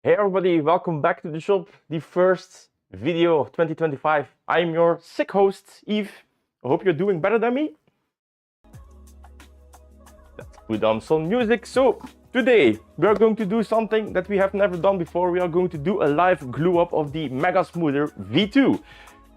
Hey everybody, welcome back to the shop, the first video of 2025. I'm your sick host, Yves. I hope you're doing better than me. Let's put on some music. So, today we are going to do something that we have never done before. We are going to do a live glue up of the Mega Smoother V2.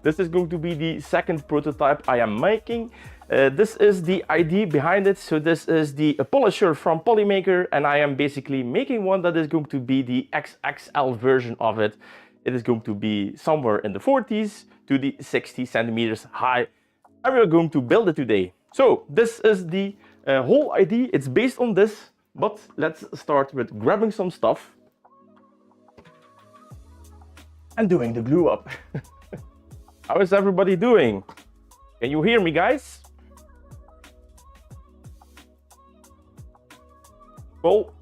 This is going to be the second prototype I am making. This is the idea behind it. So this is the Polysher from Polymaker, and I am basically making one that is going to be the XXL version of it. It is going to be somewhere in the 40s to the 60 centimeters high, and we're going to build it today. So this is the whole idea. It's based on this, but let's start with grabbing some stuff and doing the glue up. How is everybody doing? Can you hear me, guys? Cool.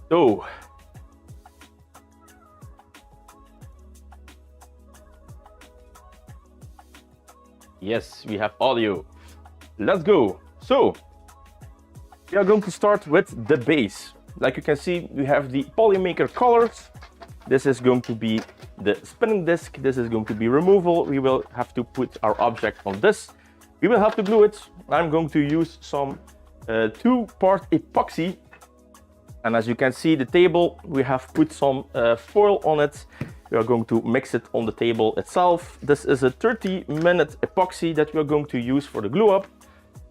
So, yes, we have audio. Let's go. So, we are going to start with the base. Like you can see, we have the Polymaker colors. This is going to be the spinning disc. This is going to be removal. We will have to put our object on this. We will have to glue it. I'm going to use some two-part epoxy. And as you can see, the table, we have put some foil on it. We are going to mix it on the table itself. This is a 30-minute epoxy that we are going to use for the glue up.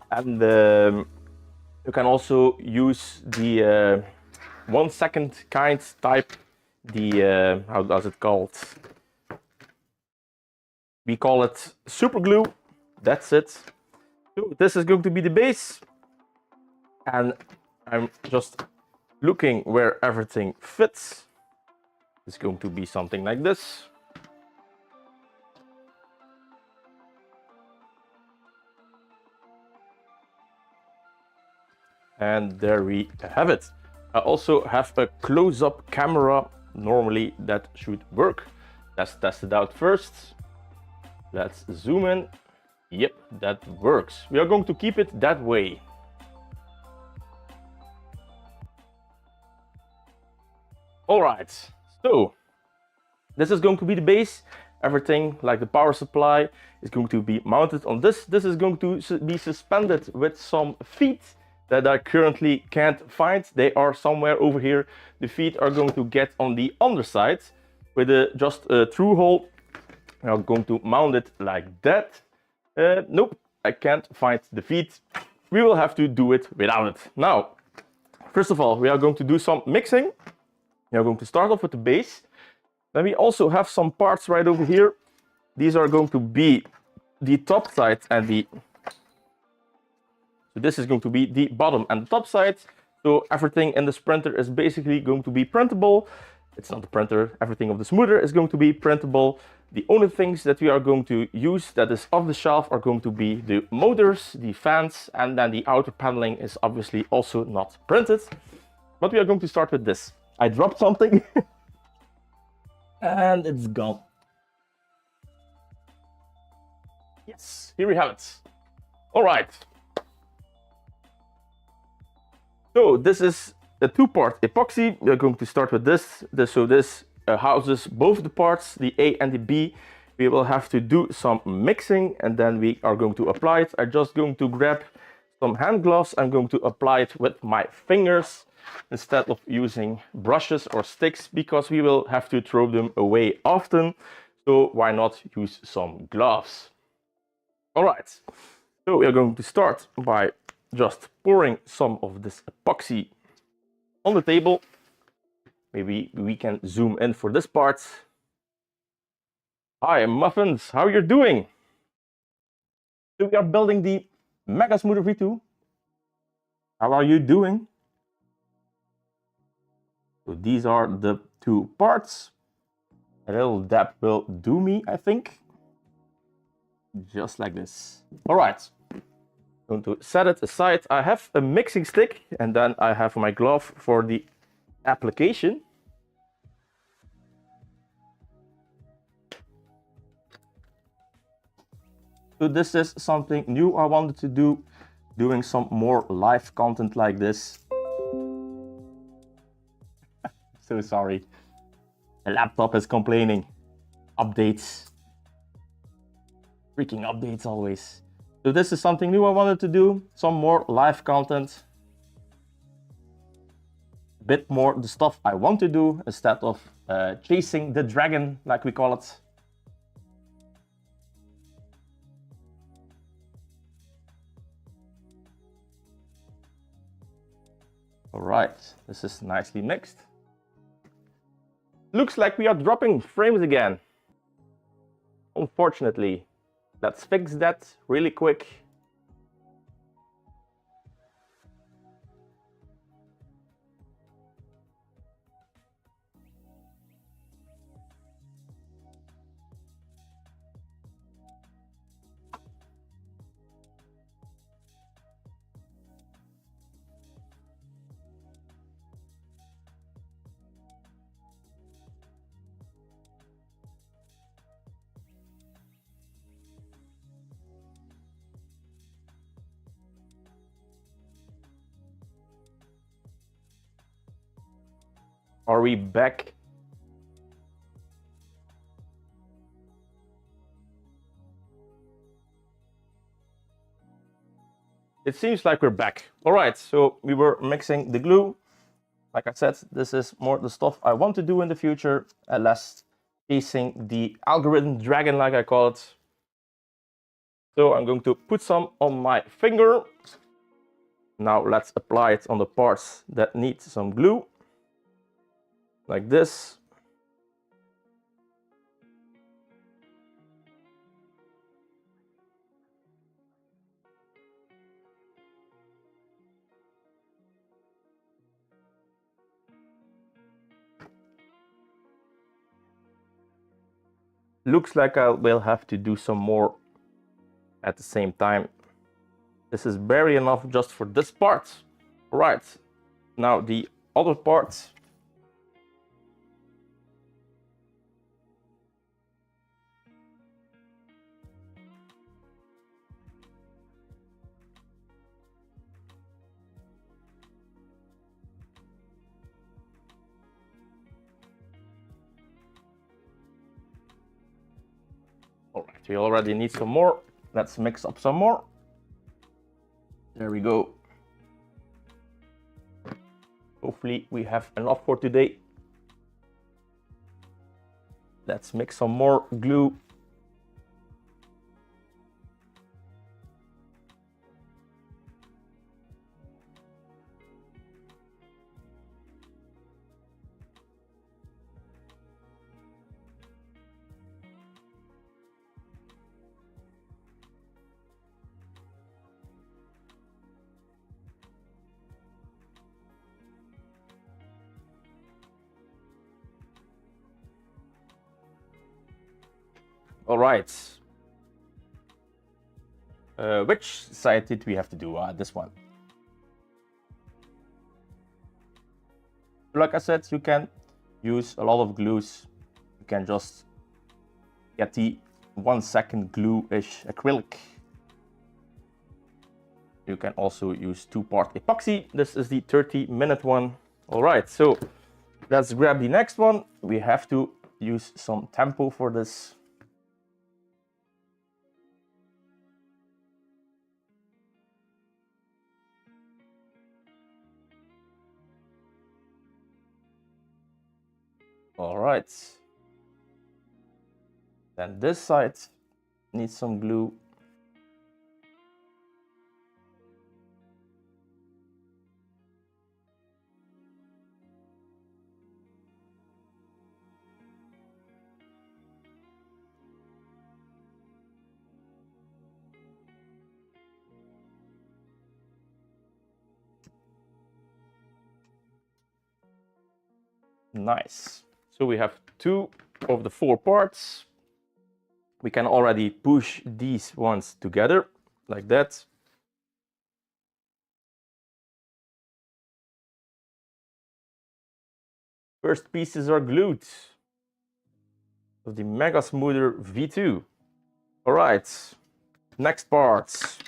And you can also use the 1 second kind type, the how does it called? We call it super glue. That's it. So this is going to be the base, and I'm just looking where everything fits. It's going to be something like this. And there we have it. I also have a close-up camera. Normally that should work. Let's test it out first. Let's zoom in. Yep, that works. We are going to keep it that way. All right, so this is going to be the base. Everything like the power supply is going to be mounted on this. This is going to be suspended with some feet that I currently can't find. They are somewhere over here. The feet are going to get on the underside with just a through hole. I'm going to mount it like that. Nope, I can't find the feet. We will have to do it without it. Now, first of all, we are going to do some mixing. We are going to start off with the base. Then we also have some parts right over here. These are going to be the top side and the... So this is going to be the bottom and the top side. So everything in this printer is basically going to be printable. It's not the printer. Everything of the smoother is going to be printable. The only things that we are going to use that is off the shelf are going to be the motors, the fans, and then the outer paneling is obviously also not printed. But we are going to start with this. I dropped something and it's gone. Yes, here we have it. All right. So this is a two-part epoxy. We're going to start with this. So this houses both the parts, the A and the B. We will have to do some mixing and then we are going to apply it. I'm just going to grab some hand gloves. I'm going to apply it with my fingers instead of using brushes or sticks because we will have to throw them away often. So why not use some gloves? All right. So we are going to start by just pouring some of this epoxy on the table. Maybe we can zoom in for this part. Hi Muffins, how are you doing? So we are building the Mega Smoother V2. How are you doing? So these are the two parts. A little dab will do me, I think. Just like this. All right. Going to set it aside. I have a mixing stick and then I have my glove for the application. So this is something new I wanted to do, doing some more live content like this. So sorry. The laptop is complaining. Updates. Freaking updates always. So this is something new I wanted to do, some more live content. A bit more the stuff I want to do instead of chasing the dragon, like we call it. All right, this is nicely mixed. Looks like we are dropping frames again. Unfortunately, let's fix that really quick. Are we back? It seems like we're back. All right, so we were mixing the glue. Like I said, this is more the stuff I want to do in the future, and less chasing the algorithm dragon, like I call it. So I'm going to put some on my finger. Now let's apply it on the parts that need some glue. Like this. Looks like I will have to do some more at the same time. This is barely enough just for this part. Right, now the other part. All right, we already need some more. Let's mix up some more. There we go. Hopefully we have enough for today. Let's mix some more glue. All right. Which side did we have to do? This one. Like I said, you can use a lot of glues. You can just get the 1 second glue-ish acrylic. You can also use 2-part epoxy. This is the 30-minute one. All right, so let's grab the next one. We have to use some tempo for this. All right. Then this side needs some glue. Nice. So we have 2 of the 4 parts. We can already push these ones together like that. First pieces are glued of the Mega Smoother V2. All right. Next parts.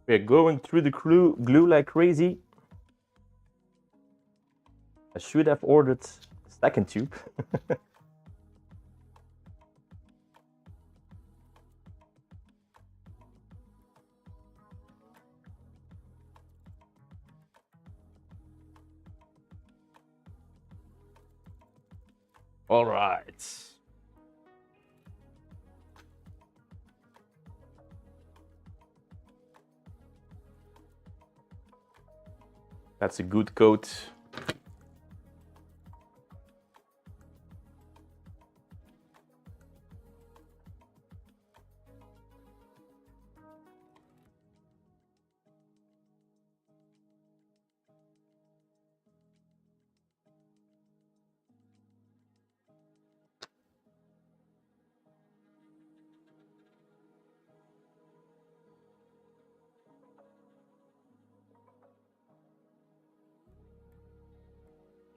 We're going through the glue like crazy. I should have ordered a second tube. All right. That's a good coat.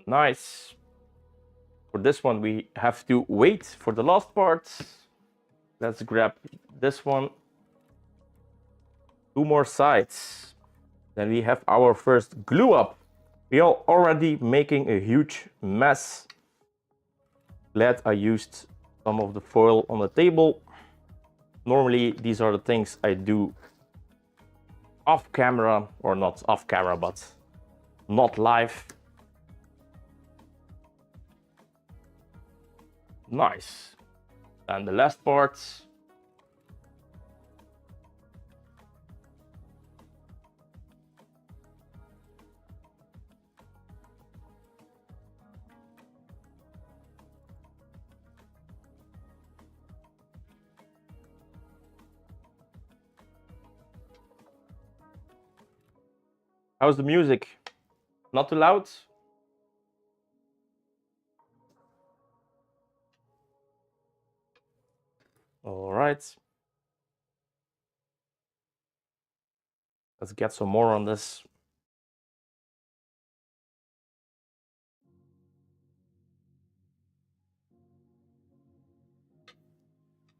Nice. For this one, we have to wait for the last part. Let's grab this one. 2 more sides. Then we have our first glue up. We are already making a huge mess. Glad I used some of the foil on the table. Normally, these are the things I do off camera, or not off camera, but not live. Nice. And the last part. How's the music? Not too loud? All right. Let's get some more on this.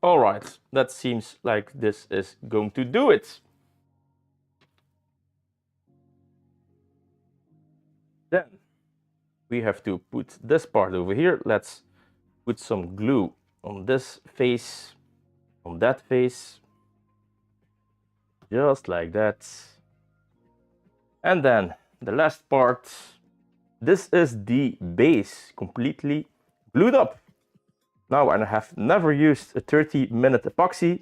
All right, that seems like this is going to do it. Then we have to put this part over here. Let's put some glue on this face, on that face, just like that. And then the last part, this is the base, completely glued up. Now, I have never used a 30-minute epoxy.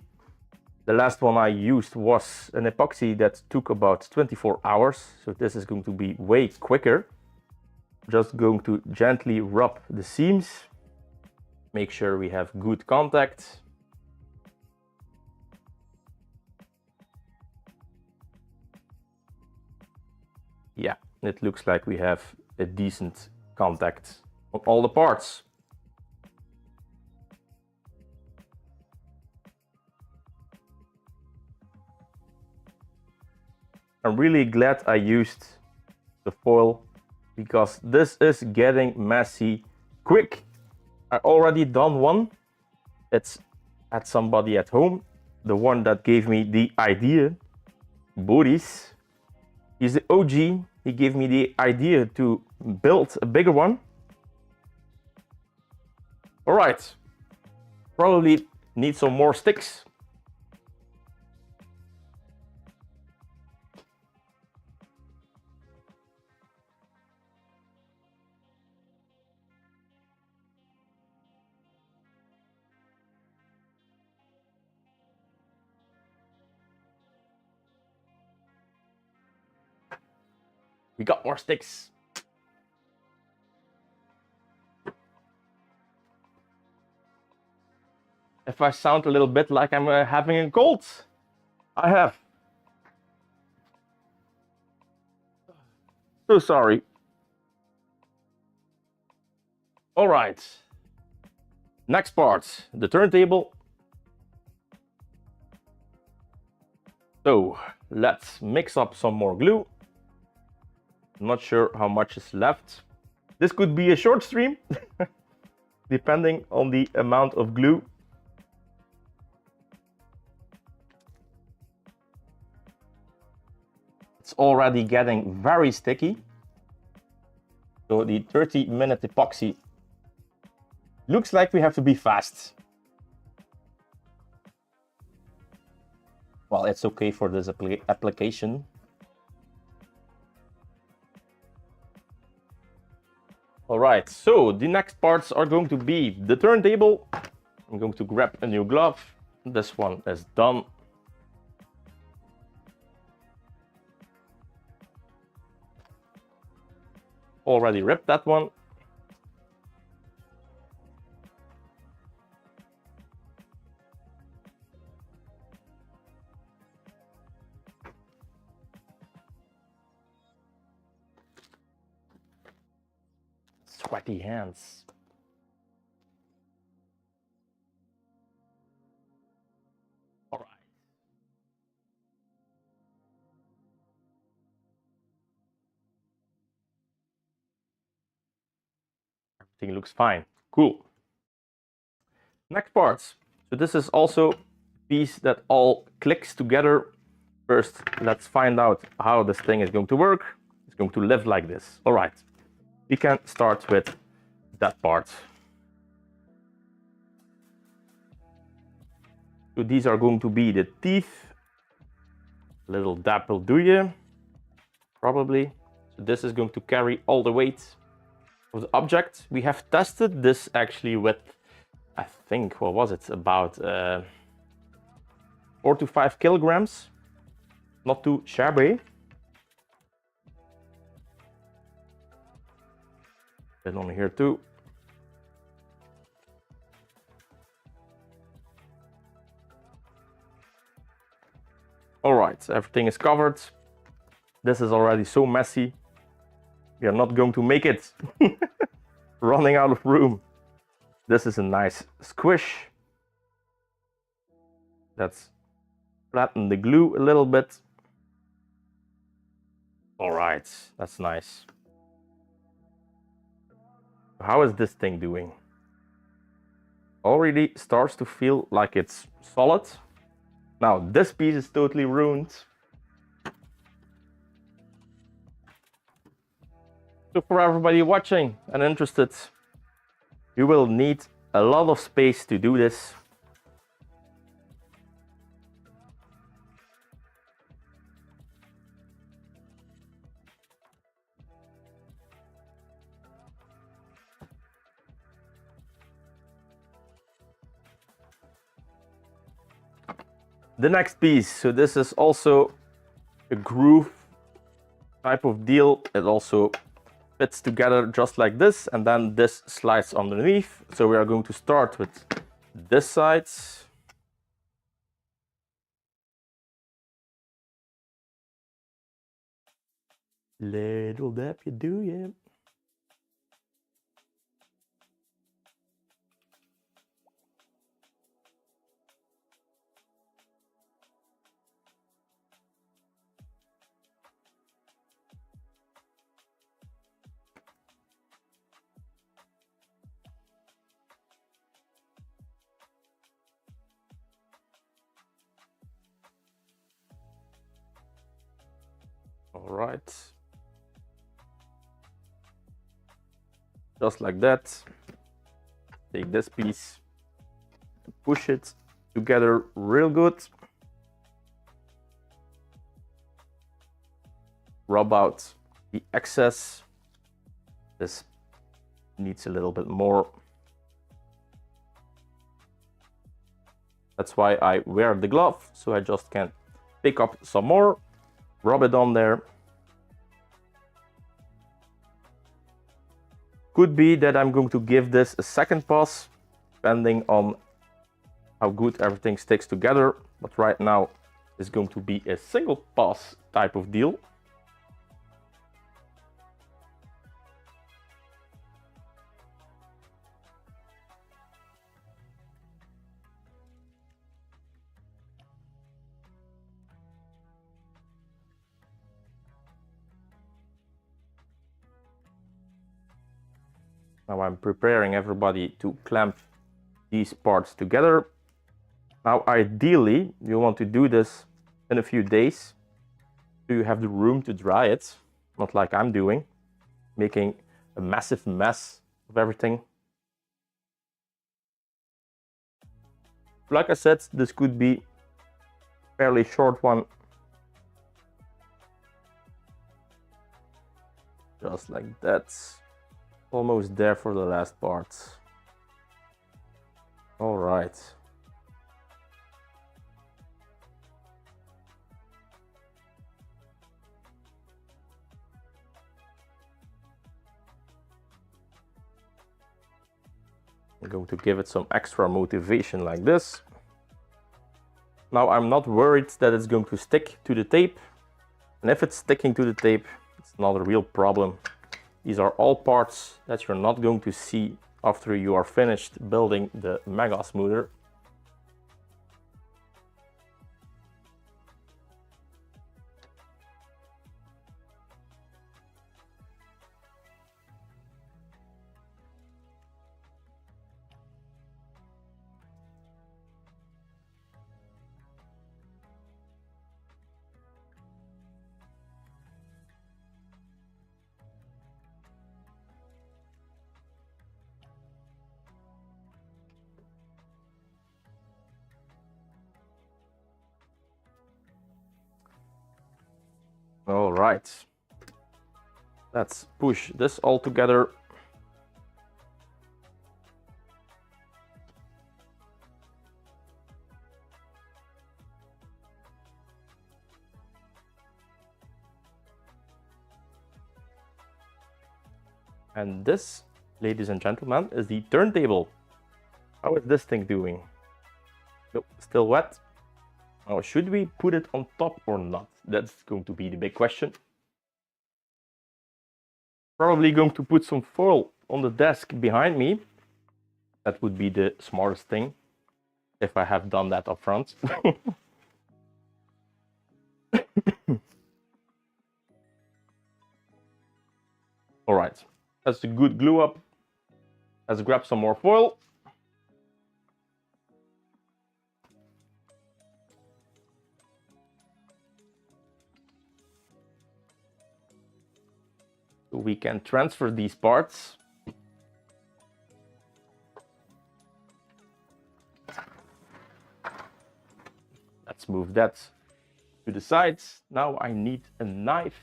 The last one I used was an epoxy that took about 24 hours. So this is going to be way quicker. Just going to gently rub the seams. Make sure we have good contact. Yeah, it looks like we have a decent contact on all the parts. I'm really glad I used the foil because this is getting messy quick. I already done one. It's at somebody at home. The one that gave me the idea, Boris. He's the OG. He gave me the idea to build a bigger one. All right, probably need some more sticks. We got more sticks. if I sound a little bit like I'm having a cold, I have. So sorry. All right. Next part, the turntable. So let's mix up some more glue. Not sure how much is left. This could be a short stream, depending on the amount of glue. It's already getting very sticky. So the 30-minute epoxy looks like we have to be fast. Well, it's okay for this application. All right, so the next parts are going to be the turntable. I'm going to grab a new glove. This one is done. Already ripped that one. Sweaty hands. All right. Everything looks fine. Cool. Next parts. So this is also a piece that all clicks together. First, let's find out how this thing is going to work. It's going to live like this. All right. We can start with that part. So these are going to be the teeth. A little dab will do you, probably. So this is going to carry all the weight of the object. We have tested this actually with, I think, what was it? About 4 to 5 kilograms. Not too shabby. And on here too. All right, everything is covered. This is already so messy. We are not going to make it. Running out of room. This is a nice squish. Let's flatten the glue a little bit. All right, that's nice. How is this thing doing? Already starts to feel like it's solid. Now this piece is totally ruined. So for everybody watching and interested, you will need a lot of space to do this. The next piece, so this is also a groove type of deal. It also fits together just like this, and then this slides underneath. So we are going to start with this side. Little dab you do, yeah. All right. Just like that. Take this piece, push it together real good. Rub out the excess. This needs a little bit more. That's why I wear the glove, so I just can pick up some more, rub it on there. Could be that I'm going to give this a second pass, depending on how good everything sticks together. But right now it's going to be a single pass type of deal. Now I'm preparing everybody to clamp these parts together. Now ideally you want to do this in a few days so you have the room to dry it, not like I'm doing, making a massive mess of everything. Like I said, this could be a fairly short one. Just like that. Almost there for the last part. All right. I'm going to give it some extra motivation like this. Now I'm not worried that it's going to stick to the tape. And if it's sticking to the tape, it's not a real problem. These are all parts that you're not going to see after you are finished building the Mega Smoother. All right, let's push this all together. And this, ladies and gentlemen, is the turntable. How is this thing doing? Nope, still wet. Now, should we put it on top or not? That's going to be the big question. Probably going to put some foil on the desk behind me. That would be the smartest thing, if I have done that up front. All right, that's a good glue up. Let's grab some more foil. So we can transfer these parts. Let's move that to the sides. Now I need a knife.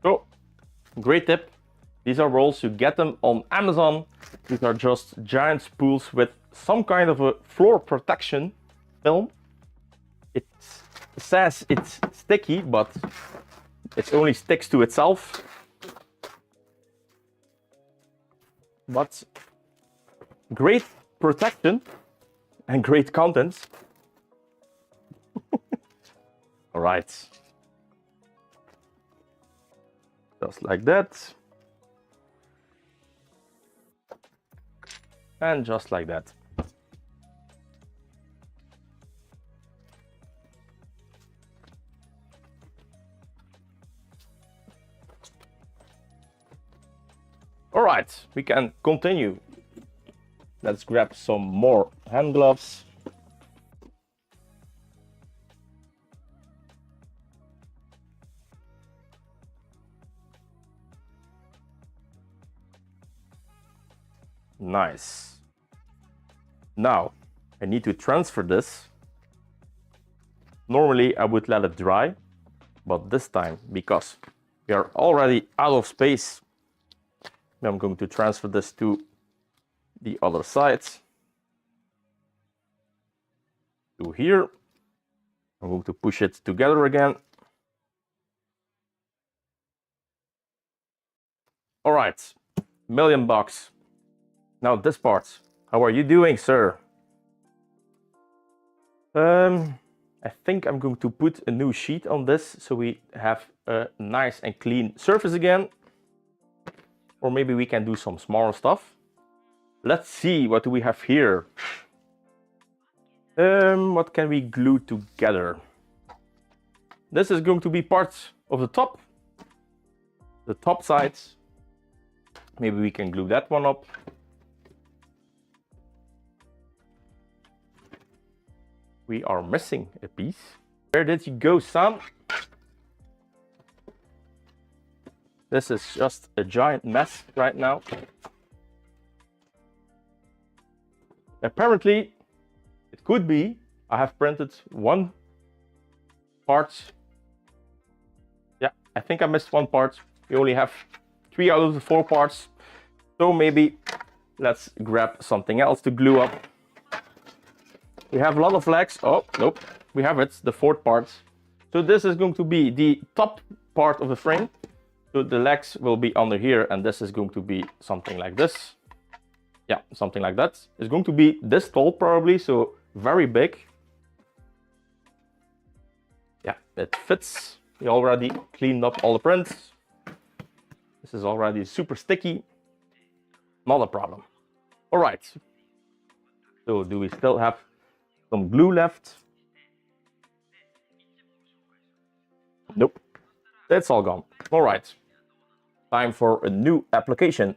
So, great tip. These are rolls, you get them on Amazon. These are just giant spools with some kind of a floor protection film. It says it's sticky, but it only sticks to itself. But great protection and great contents. All right. Just like that. And just like that. All right, we can continue. Let's grab some more hand gloves. Nice. Now, I need to transfer this. Normally, I would let it dry, but this time, because we are already out of space I'm going to transfer this to the other side. To here. I'm going to push it together again. All right, $1,000,000. Now this part. How are you doing, sir? I think I'm going to put a new sheet on this so we have a nice and clean surface again. Or maybe we can do some smaller stuff. Let's see, what do we have here? What can we glue together? This is going to be part of the top sides. Maybe we can glue that one up. We are missing a piece. Where did you go, Sam? This is just a giant mess right now. Apparently, it could be I have printed one part. Yeah, I think I missed one part. We only have 3 out of the 4 parts. So maybe let's grab something else to glue up. We have a lot of legs. Oh, nope, we have it, the 4th part. So this is going to be the top part of the frame. So the legs will be under here, and this is going to be something like this. Yeah, something like that. It's going to be this tall probably, so very big. Yeah, it fits. We already cleaned up all the prints. This is already super sticky. Not a problem. All right. So do we still have some glue left? Nope. That's all gone. All right. Time for a new application.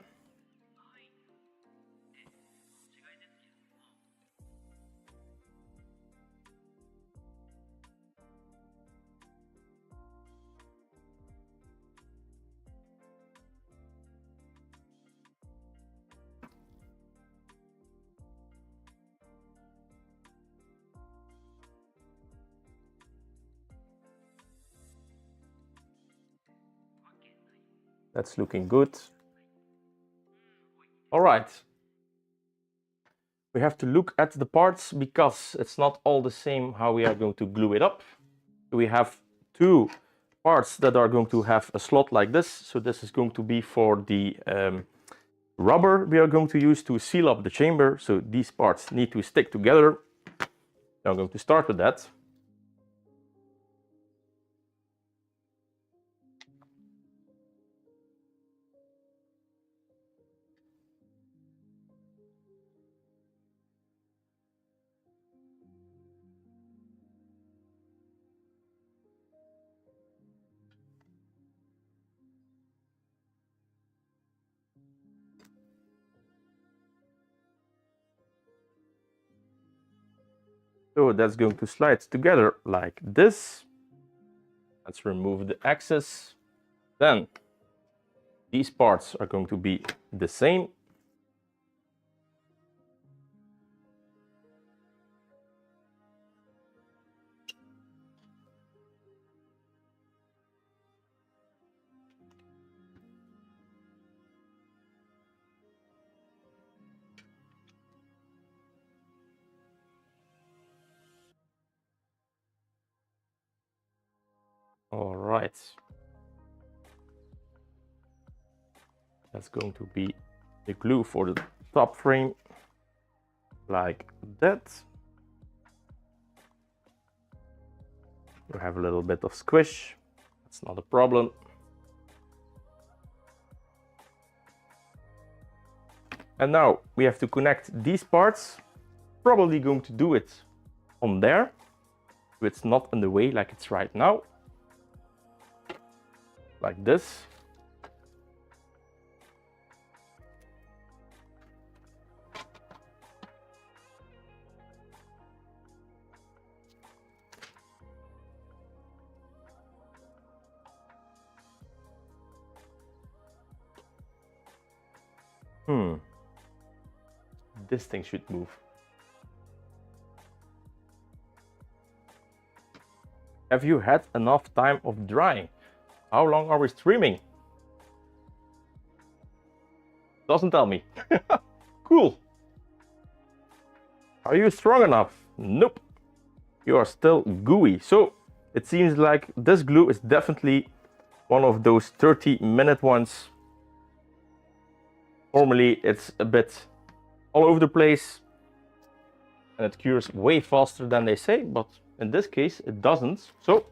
That's looking good. All right. We have to look at the parts because it's not all the same how we are going to glue it up. We have 2 parts that are going to have a slot like this. So this is going to be for the rubber we are going to use to seal up the chamber. So these parts need to stick together. Now I'm going to start with that. So that's going to slide together like this. Let's remove the excess. Then these parts are going to be the same. All right. That's going to be the glue for the top frame, like that. You have a little bit of squish. That's not a problem. And now we have to connect these parts. Probably going to do it on there, so it's not in the way like it's right now. Like this. This thing should move. Have you had enough time of drying? How long are we streaming? Doesn't tell me. Cool. Are you strong enough? Nope. You are still gooey. So it seems like this glue is definitely one of those 30-minute ones. Normally it's a bit all over the place and it cures way faster than they say, but in this case it doesn't. So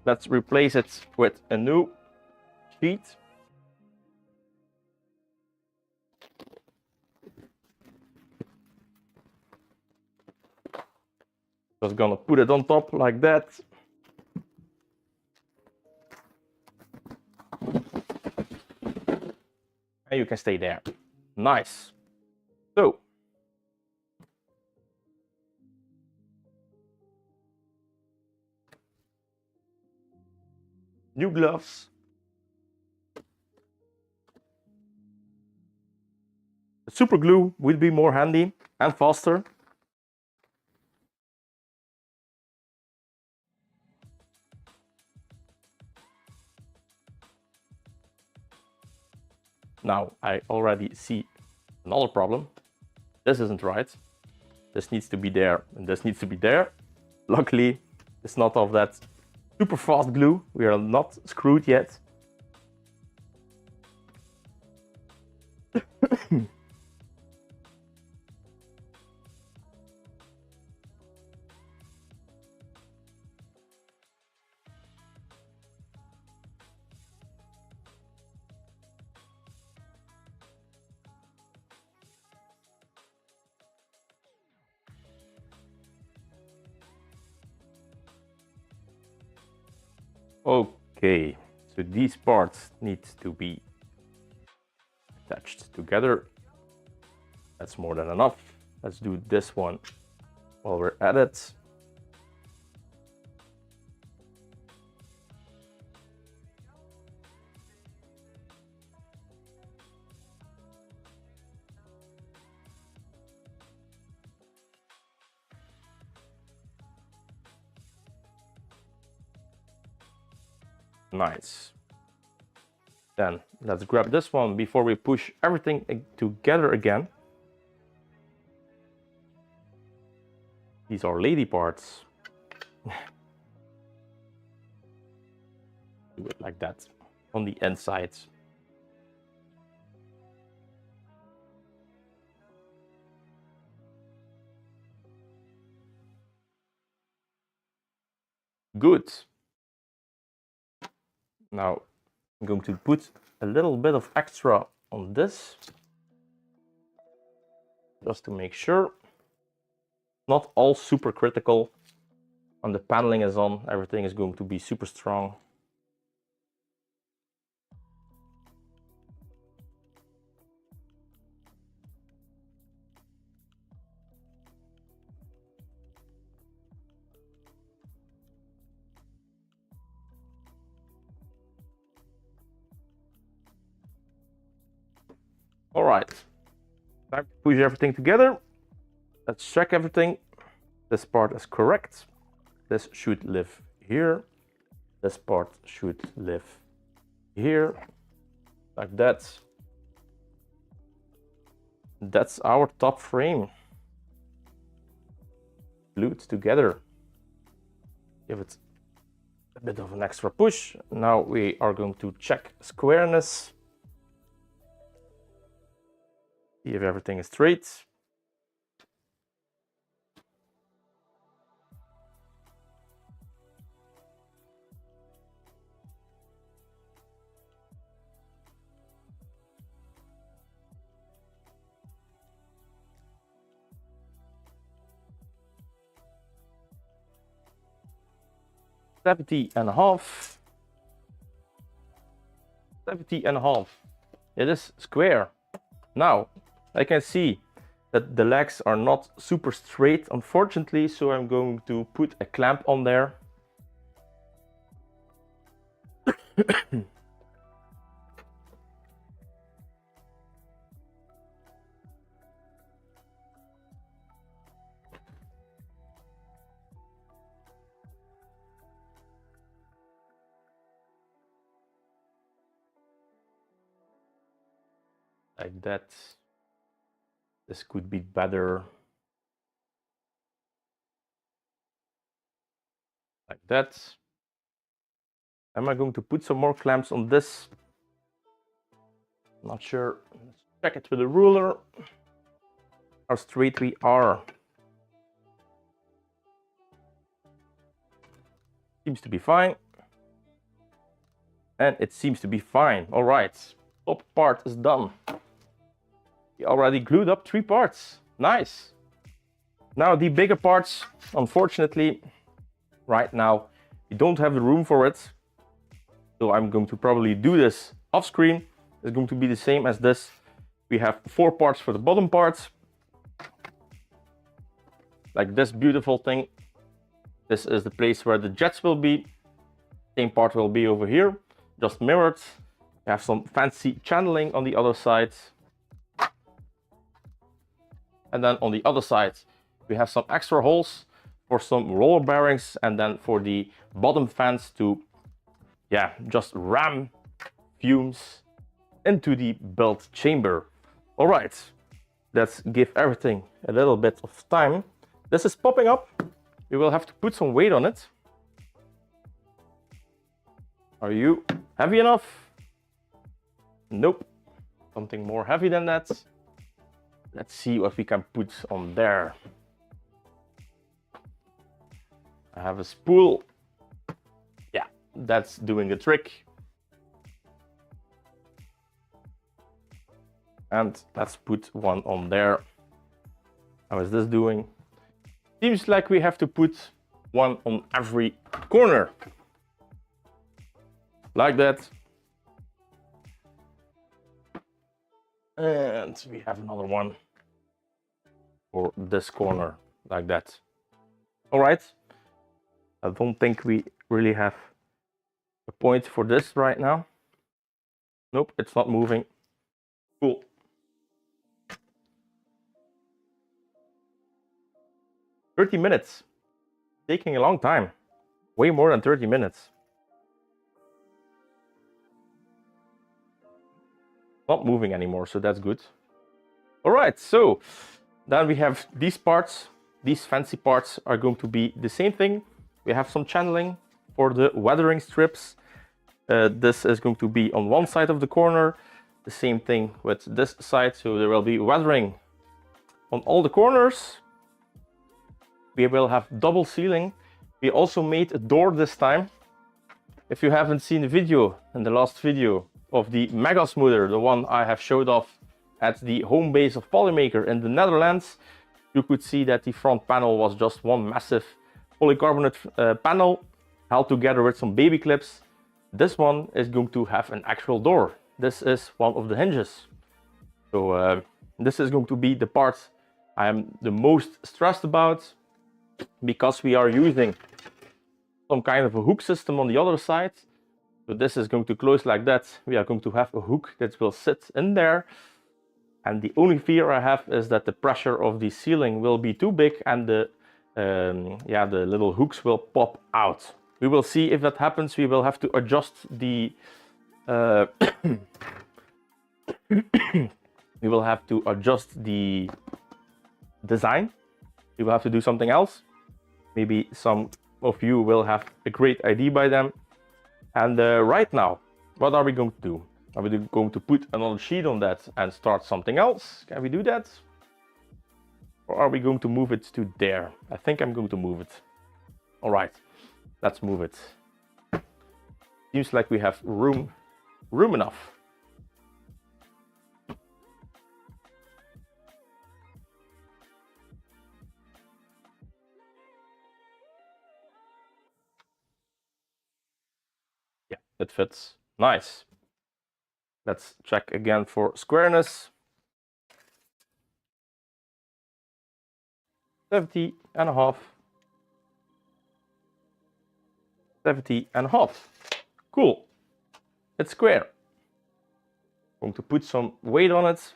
let's replace it with a new sheet. Just gonna put it on top like that. And you can stay there. Nice. So new gloves. The super glue will be more handy and faster. Now I already see another problem. This isn't right. This needs to be there and this needs to be there. Luckily, it's not of that super fast glue. We are not screwed yet. Okay, so these parts need to be attached together. That's more than enough. Let's do this one while we're at it. Nice. Then let's grab this one before we push everything together again. These are lady parts. Do it like that on the inside. Good. Now I'm going to put a little bit of extra on this, just to make sure. Not all super critical. When the paneling is on, everything is going to be super strong. All right, time to push everything together. Let's check everything. This part is correct. This should live here. This part should live here, like that. That's our top frame. Glued together. Give it a bit of an extra push. Now we are going to check squareness. See if everything is straight. Seventy and a half. 70 and a half. It is square. Now I can see that the legs are not super straight, unfortunately, so I'm going to put a clamp on there. like that. This could be better. Like that. Am I going to put some more clamps on this? Not sure. Let's check it with a ruler. How straight we are. Seems to be fine. And it seems to be fine. All right, top part is done. We already glued up 3 parts. Nice. Now the bigger parts, unfortunately, right now, we don't have the room for it. So I'm going to probably do this off screen. It's going to be the same as this. We have 4 parts for the bottom parts. Like this beautiful thing. This is the place where the jets will be. Same part will be over here, just mirrored. We have some fancy channeling on the other side. And then on the other side, we have some extra holes for some roller bearings, and then for the bottom fans to, yeah, just ram fumes into the build chamber. All right, let's give everything a little bit of time. This is popping up. We will have to put some weight on it. Are you heavy enough? Nope. Something more heavy than that. Let's see what we can put on there. I have a spool. Yeah, that's doing the trick. And let's put one on there. How is this doing? Seems like we have to put one on every corner. Like that. And we have another one for this corner, like that. All right. I don't think we really have a point for this right now. Nope, it's not moving. Cool. "30 minutes. Taking a long time. Way more than 30 minutes. Not moving anymore, so that's good. All right, so then we have these parts. These fancy parts are going to be the same thing. We have some channeling for the weathering strips. This is going to be on one side of the corner. The same thing with this side, so there will be weathering on all the corners. We will have double sealing. We also made a door this time. If you haven't seen the video, in the last video of the Mega Smoother, the one I have showed off at the home base of Polymaker in the Netherlands, you could see that the front panel was just one massive polycarbonate panel held together with some baby clips. This one is going to have an actual door. This is one of the hinges. So this is going to be the part I am the most stressed about, because we are using some kind of a hook system on the other side. So this is going to close like that. We are going to have a hook that will sit in there. And the only fear I have is that the pressure of the ceiling will be too big and the little hooks will pop out. We will see if that happens. We will have to adjust the we will have to adjust the design. We will have to do something else. Maybe some of you will have a great idea by then. And right now, what are we going to do? Are we going to put another sheet on that and start something else? Can we do that? Or are we going to move it to there? I think I'm going to move it. All right, let's move it. Seems like we have room enough. Yeah, it fits. Nice. Let's check again for squareness. 70.5. 70.5. Cool. It's square. I'm going to put some weight on it.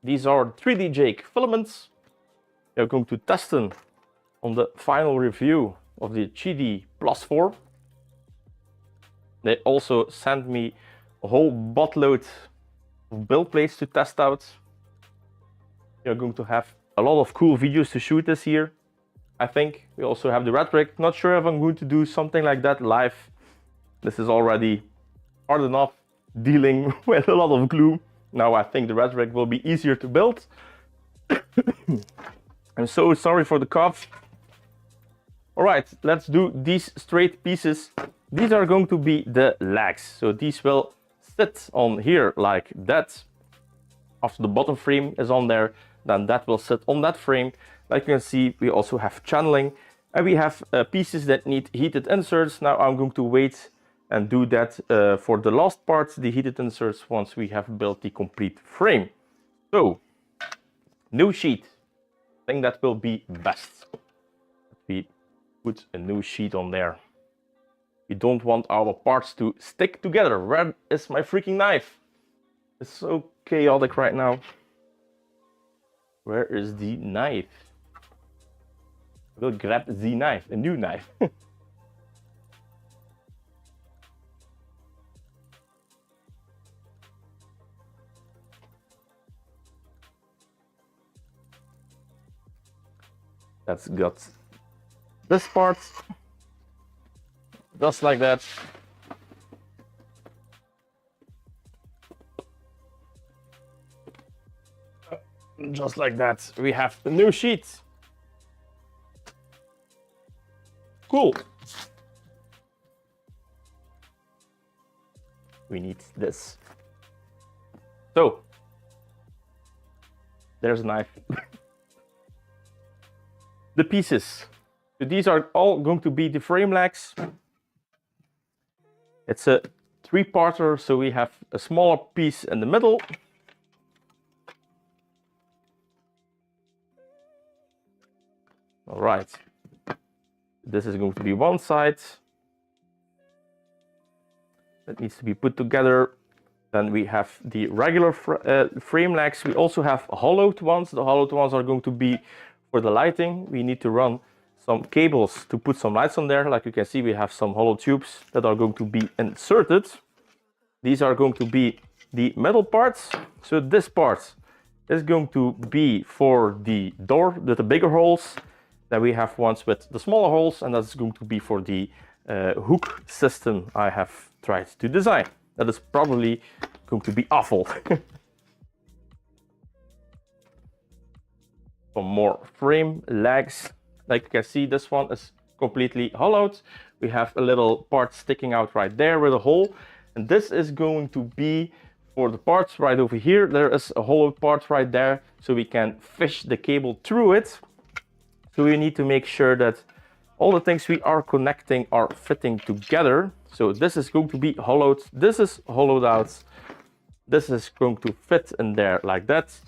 These are 3D Jake filaments. We are going to test them on the final review of the GD+4. They also sent me a whole buttload of build plates to test out. We are going to have a lot of cool videos to shoot this year. I think we also have the red brick. Not sure if I'm going to do something like that live. This is already hard enough dealing with a lot of glue. Now I think the red brick will be easier to build. I'm so sorry for the cough. All right, let's do these straight pieces. These are going to be the legs. So these will sit on here like that. After the bottom frame is on there, then that will sit on that frame. Like you can see, we also have channeling, and we have pieces that need heated inserts. Now I'm going to wait and do that for the last part, the heated inserts, once we have built the complete frame. So, new sheet. I think that will be best. We put a new sheet on there. We don't want our parts to stick together. Where is my freaking knife? It's so chaotic right now. Where is the knife? I will grab the knife, a new knife. That's got this part, just like that. Just like that, we have the new sheet. Cool. We need this. So, there's a knife. The pieces. So these are all going to be the frame legs. It's a 3-parter, so we have a smaller piece in the middle. All right. This is going to be one side. That needs to be put together. Then we have the regular frame legs. We also have hollowed ones. The hollowed ones are going to be for the lighting. We need to run some cables to put some lights on there. Like you can see, we have some hollow tubes that are going to be inserted. These are going to be the metal parts. So this part is going to be for the door with the bigger holes. Then we have ones with the smaller holes, and that's going to be for the hook system I have tried to design. That is probably going to be awful. Some more frame legs. Like you can see, this one is completely hollowed. We have a little part sticking out right there with a hole. And this is going to be for the parts right over here. There is a hollow part right there, so we can fish the cable through it. So we need to make sure that all the things we are connecting are fitting together. So this is going to be hollowed. This is hollowed out. This is going to fit in there like that.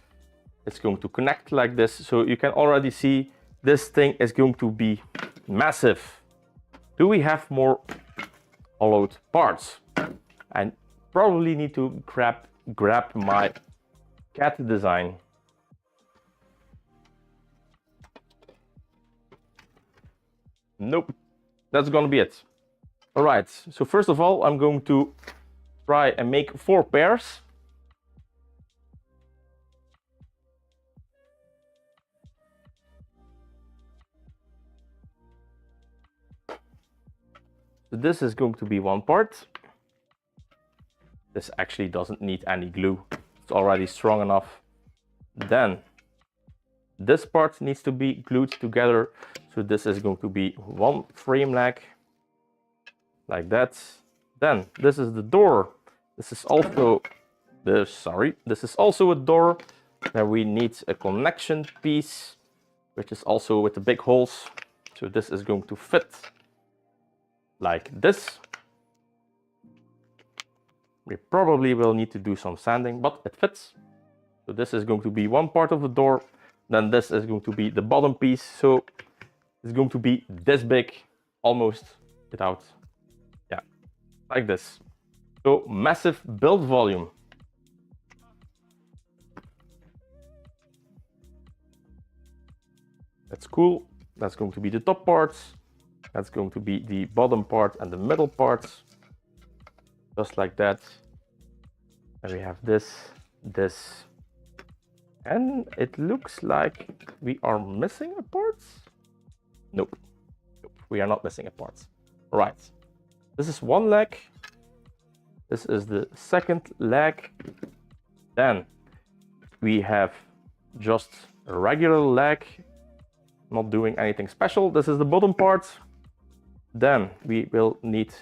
It's going to connect like this. So you can already see this thing is going to be massive. Do we have more hollowed parts? I probably need to grab my cat design. Nope, that's gonna be it. All right, so first of all, I'm going to try and make 4 pairs. So this is going to be one part. This actually doesn't need any glue. It's already strong enough. Then this part needs to be glued together. So this is going to be one frame leg, like that. Then this is the door. This is also this is also a door. Then we need a connection piece, which is also with the big holes. So this is going to fit like this. We probably will need to do some sanding, but it fits. So this is going to be one part of the door. Then this is going to be the bottom piece. So it's going to be this big, almost without, yeah, like this. So massive build volume. That's cool. That's going to be the top parts. That's going to be the bottom part and the middle part, just like that. And we have this, and it looks like we are missing a part. Nope, we are not missing a part. Right, this is one leg. This is the second leg. Then we have just a regular leg, not doing anything special. This is the bottom part. Then we will need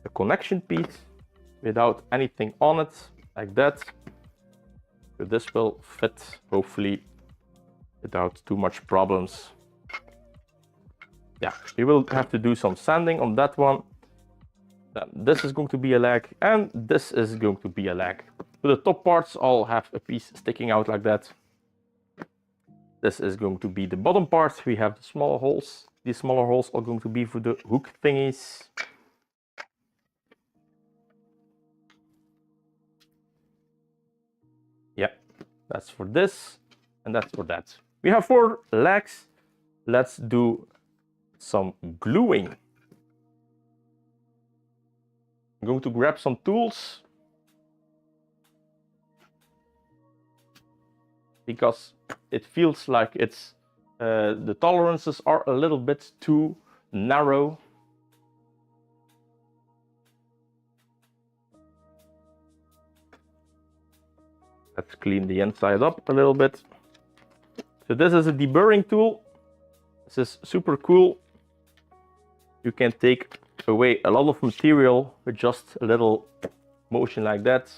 a connection piece without anything on it, like that. So this will fit, hopefully, without too much problems. Yeah, we will have to do some sanding on that one. Then this is going to be a leg, and this is going to be a leg. So the top parts all have a piece sticking out like that. This is going to be the bottom part. We have the smaller holes. These smaller holes are going to be for the hook thingies. Yeah, that's for this, and that's for that. We have 4 legs. Let's do some gluing. I'm going to grab some tools, because it feels like it's the tolerances are a little bit too narrow. Let's clean the inside up a little bit. So this is a deburring tool. This is super cool. You can take away a lot of material with just a little motion like that.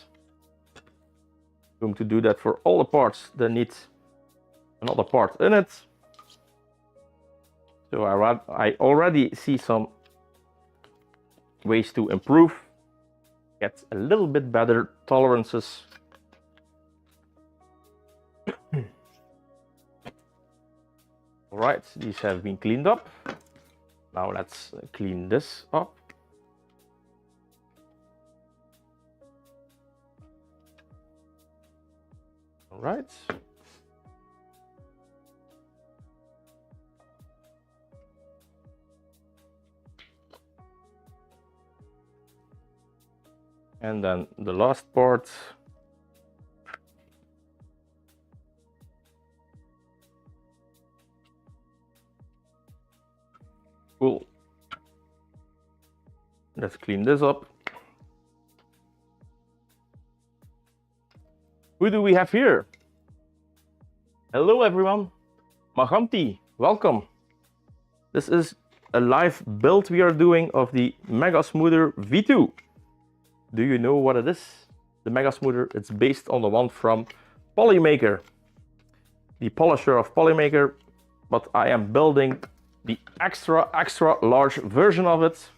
I'm going to do that for all the parts that need another part in it. So I already see some ways to improve, get a little bit better tolerances. All right, these have been cleaned up. Now let's clean this up. All right. And then the last part. Cool. Let's clean this up. Who do we have here? Hello everyone, Mahamti, welcome. This is a live build we are doing of the Mega Smoother V2. Do you know what it is? The Mega Smoother, it's based on the one from Polymaker, the Polysher of Polymaker, but I am building the extra large version of it.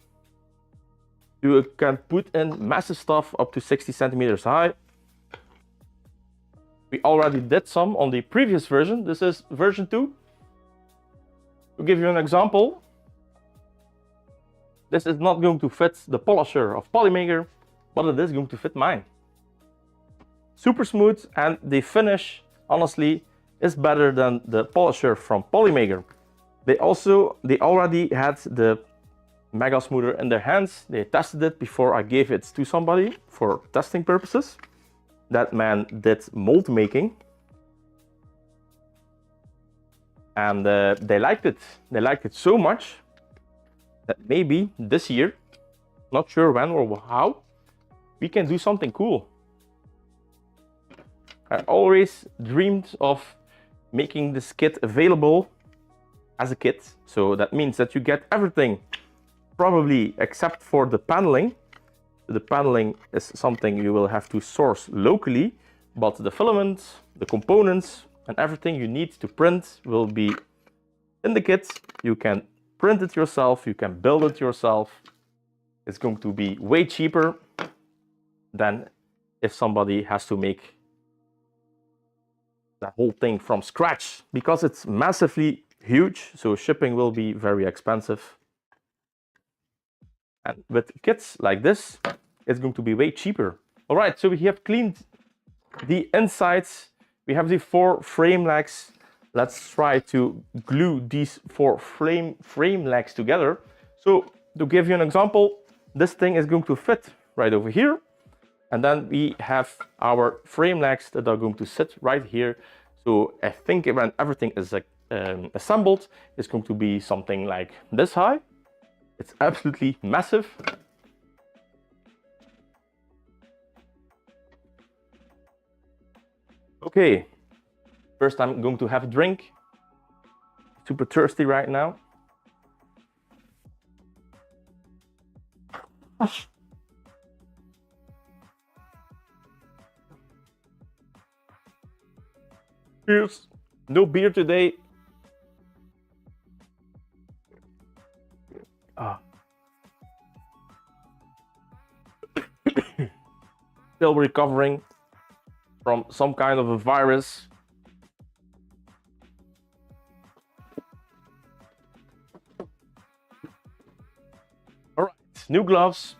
You can put in massive stuff up to 60 centimeters high. We already did some on the previous version. This is version 2. To give you an example, this is not going to fit the Polysher of Polymaker, but it is going to fit mine. Super smooth, and the finish, honestly, is better than the Polysher from Polymaker. They already had the Mega Smoother in their hands. They tested it before I gave it to somebody for testing purposes. That man did mold making, and they liked it. They liked it so much that maybe this year, not sure when or how, we can do something cool. I always dreamed of making this kit available as a kit. So that means that you get everything, probably except for the paneling. The paneling is something you will have to source locally, but the filaments, the components, and everything you need to print will be in the kit. You can print it yourself, you can build it yourself. It's going to be way cheaper than if somebody has to make the whole thing from scratch, because it's massively huge, so shipping will be very expensive. And with kits like this, it's going to be way cheaper. All right, so we have cleaned the insides. We have the 4 frame legs. Let's try to glue these 4 frame legs together. So to give you an example, this thing is going to fit right over here. And then we have our frame legs that are going to sit right here. So I think when everything is assembled, it's going to be something like this high. It's absolutely massive. Okay, first I'm going to have a drink. Super thirsty right now. Cheers. No beer today. Still recovering from some kind of a virus. All right, new gloves.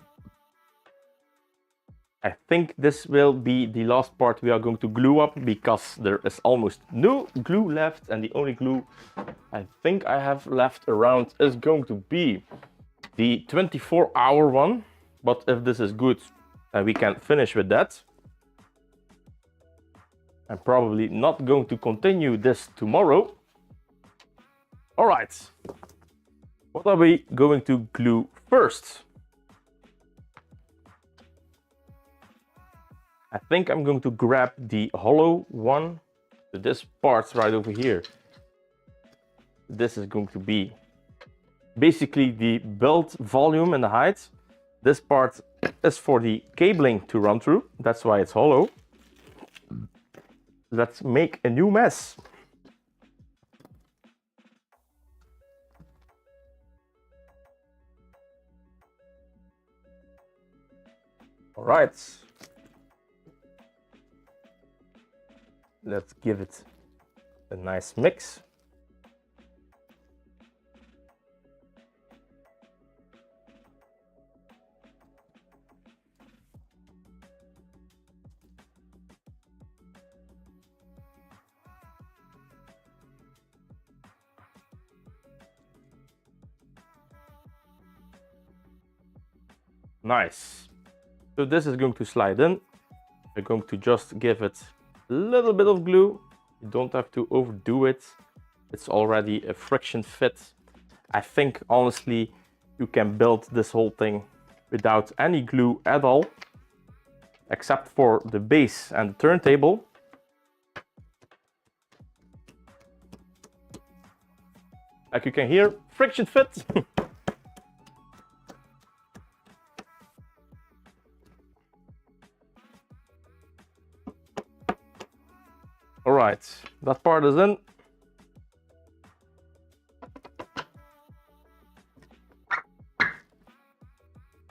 I think this will be the last part we are going to glue up because there is almost no glue left, and the only glue I think I have left around is going to be the 24-hour one. But if this is good, we can finish with that. I'm probably not going to continue this tomorrow. All right, what are we going to glue first? I think I'm going to grab the hollow one. So this part right over here. This is going to be basically the build volume and the height. This part is for the cabling to run through. That's why it's hollow. Let's make a new mess. All right. Let's give it a nice mix. Nice. So this is going to slide in. We're going to just give it a little bit of glue. You don't have to overdo it. It's already a friction fit. I think honestly you can build this whole thing without any glue at all, except for the base and the turntable. Like you can hear, friction fit. All right, that part is in.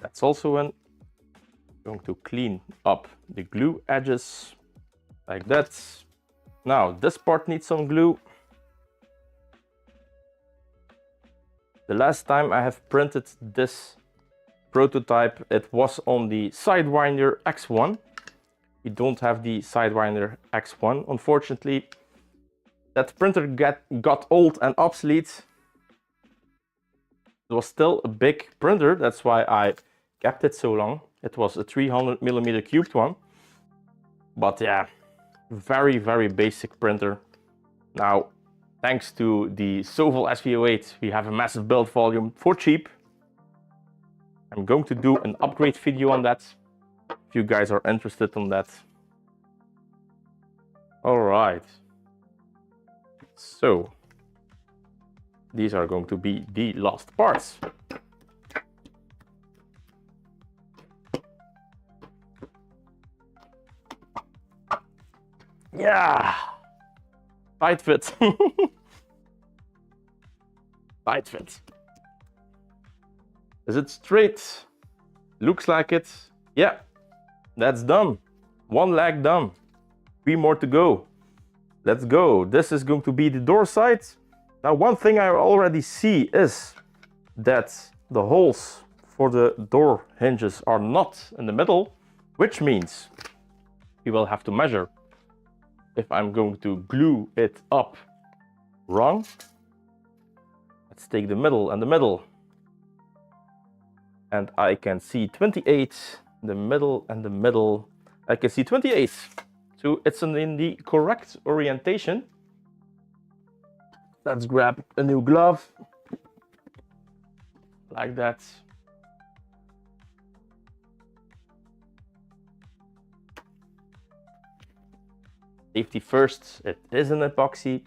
That's also in. Going to clean up the glue edges like that. Now this part needs some glue. The last time I have printed this prototype, it was on the Sidewinder X1. We don't have the Sidewinder X1, unfortunately. That printer got old and obsolete. It was still a big printer, that's why I kept it so long. It was a 300mm cubed one. But yeah, very, very basic printer. Now, thanks to the Soval SV08, we have a massive build volume for cheap. I'm going to do an upgrade video on that, if you guys are interested in that. All right. So, these are going to be the last parts. Yeah, tight fit. Tight fit. Is it straight? Looks like it. Yeah, that's done. One leg done. 3 more to go. Let's go. This is going to be the door side. Now, one thing I already see is that the holes for the door hinges are not in the middle, which means we will have to measure if I'm going to glue it up wrong. Let's take the middle and the middle. And I can see 28, the middle and the middle. I can see 28. So it's in the correct orientation. Let's grab a new glove. Like that. Safety first, it is an epoxy.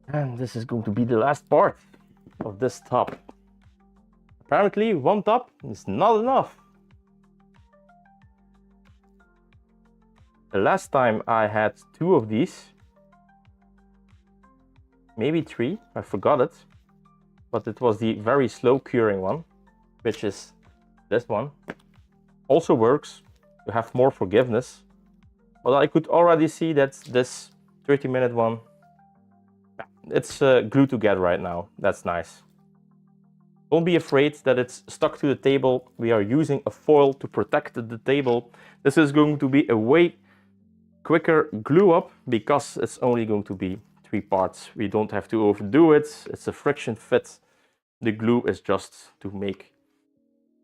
And this is going to be the last part of this top. Apparently, one top is not enough. The last time I had 2 of these, maybe 3, I forgot it, but it was the very slow curing one, which is this one. Also works, you have more forgiveness, but I could already see that this 30-minute one, it's glued together right now. That's nice. Don't be afraid that it's stuck to the table. We are using a foil to protect the table. This is going to be a way quicker glue up because it's only going to be 3 parts. We don't have to overdo it. It's a friction fit. The glue is just to make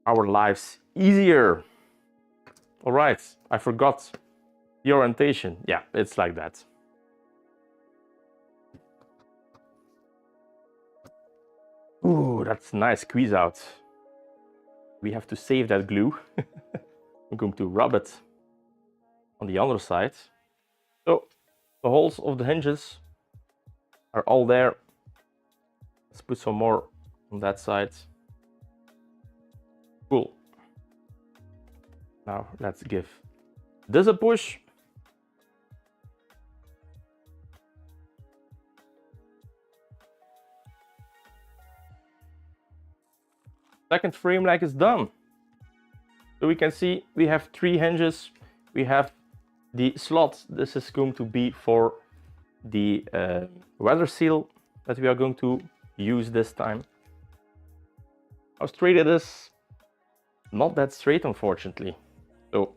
our lives easier. All right, I forgot the orientation. Yeah, it's like that. Ooh, that's a nice squeeze out. We have to save that glue. I'm going to rub it on the other side. So the holes of the hinges are all there. Let's put some more on that side. Cool. Now let's give this a push. Second frame leg is done. So we can see we have 3 hinges. We have the slot. This is going to be for the weather seal that we are going to use this time. How straight it is? Not that straight, unfortunately. So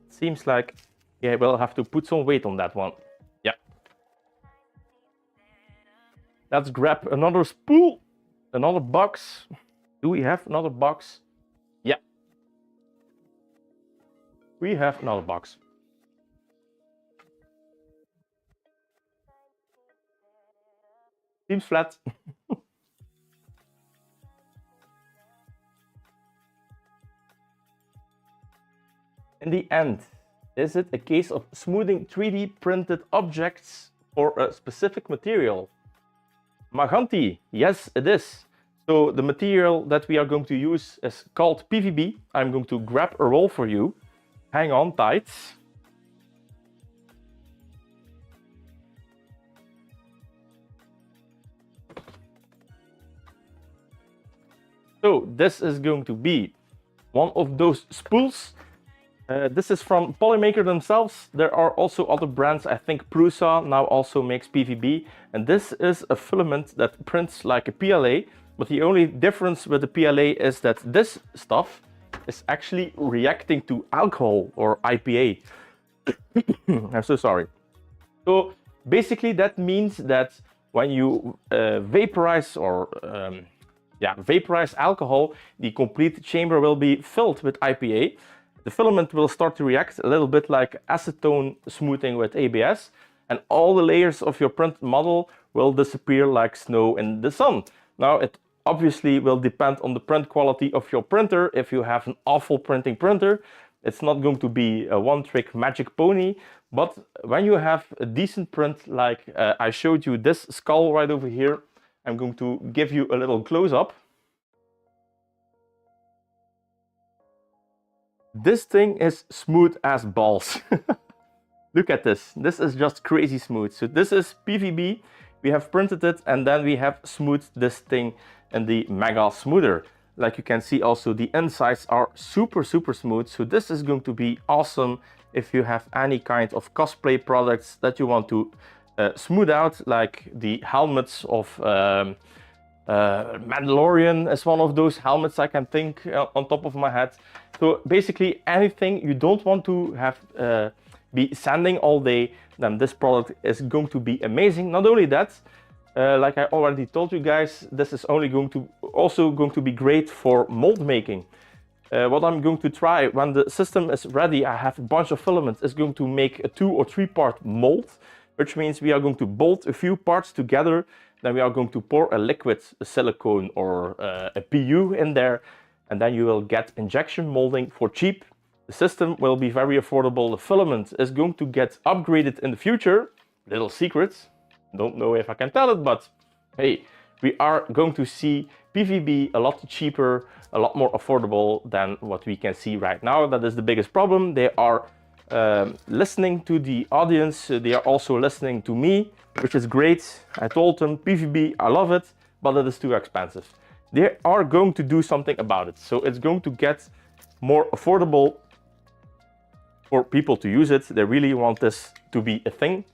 it seems like yeah, we'll have to put some weight on that one. Yeah. Let's grab another spool, another box. Do we have another box? Yeah. We have another box. Seems flat. In the end, is it a case of smoothing 3D printed objects for a specific material? Maganti, yes it is. So the material that we are going to use is called PVB. I'm going to grab a roll for you. Hang on tight. So this is going to be one of those spools. This is from Polymaker themselves. There are also other brands. I think Prusa now also makes PVB. And this is a filament that prints like a PLA. But the only difference with the PLA is that this stuff is actually reacting to alcohol or IPA. I'm so sorry. So basically that means that when you vaporize or vaporize alcohol, the complete chamber will be filled with IPA. The filament will start to react a little bit like acetone smoothing with ABS, and all the layers of your printed model will disappear like snow in the sun. Now it obviously will depend on the print quality of your printer. If you have an awful printing printer, it's not going to be a one-trick magic pony. But when you have a decent print, like I showed you this skull right over here, I'm going to give you a little close-up. This thing is smooth as balls. Look at this. This is just crazy smooth. So this is PVB. We have printed it and then we have smoothed this thing in the Mega Smoother. Like you can see also the insides are super smooth. So this is going to be awesome if you have any kind of cosplay products that you want to smooth out, like the helmets of Mandalorian is one of those helmets I can think on top of my head. So basically anything you don't want to have be sanding all day, then this product is going to be amazing. Not only that, Like I already told you guys, this is also going to be great for mold making. What I'm going to try when the system is ready, I have a bunch of filaments, is going to make a 2 or 3 part mold, which means we are going to bolt a few parts together. Then we are going to pour a liquid, a silicone or a PU in there, and then you will get injection molding for cheap. The system will be very affordable. The filament is going to get upgraded in the future. Little secrets. Don't know if I can tell it, but hey, we are going to see PVB a lot cheaper, a lot more affordable than what we can see right now. That is the biggest problem. They are listening to the audience. They are also listening to me, which is great. I told them, PVB, I love it, but it is too expensive. They are going to do something about it. So it's going to get more affordable for people to use it. They really want this to be a thing.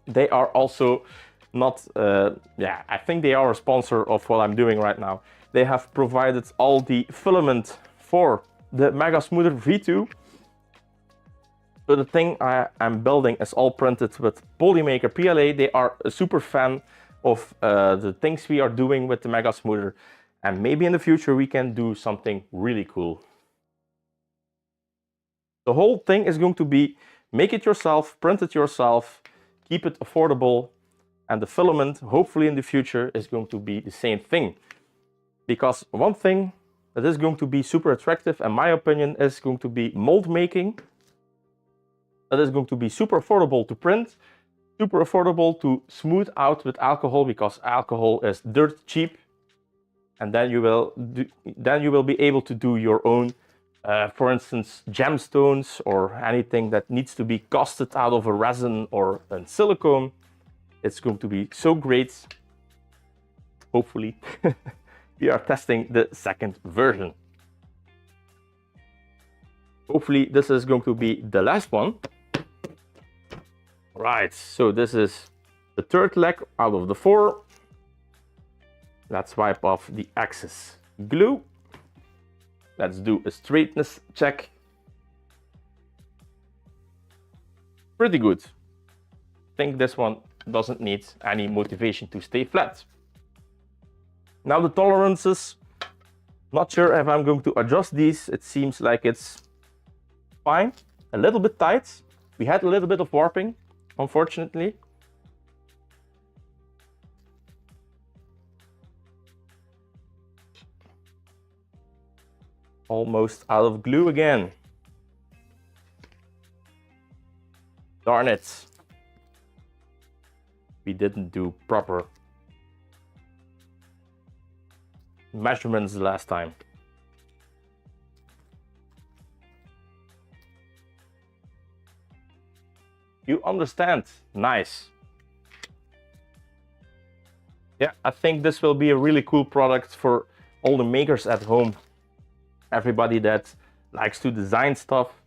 They are also not, I think they are a sponsor of what I'm doing right now. They have provided all the filament for the Mega Smoother V2. So the thing I'm building is all printed with Polymaker PLA. They are a super fan of the things we are doing with the Mega Smoother. And maybe in the future we can do something really cool. The whole thing is going to be make it yourself, print it yourself, keep it affordable, and the filament, hopefully in the future, is going to be the same thing. Because one thing that is going to be super attractive, in my opinion, is going to be mold making. That is going to be super affordable to print, super affordable to smooth out with alcohol, because alcohol is dirt cheap. And then you will be able to do your own, for instance, gemstones or anything that needs to be casted out of a resin or a silicone. It's going to be so great. Hopefully, we are testing the second version. Hopefully, this is going to be the last one. Right, so this is the third leg out of the 4. Let's wipe off the excess glue. Let's do a straightness check. Pretty good. I think this one doesn't need any motivation to stay flat. Now the tolerances, not sure if I'm going to adjust these. It seems like it's fine, a little bit tight. We had a little bit of warping, unfortunately. Almost out of glue again. Darn it. We didn't do proper measurements the last time. You understand? Nice. Yeah, I think this will be a really cool product for all the makers at home. Everybody that likes to design stuff.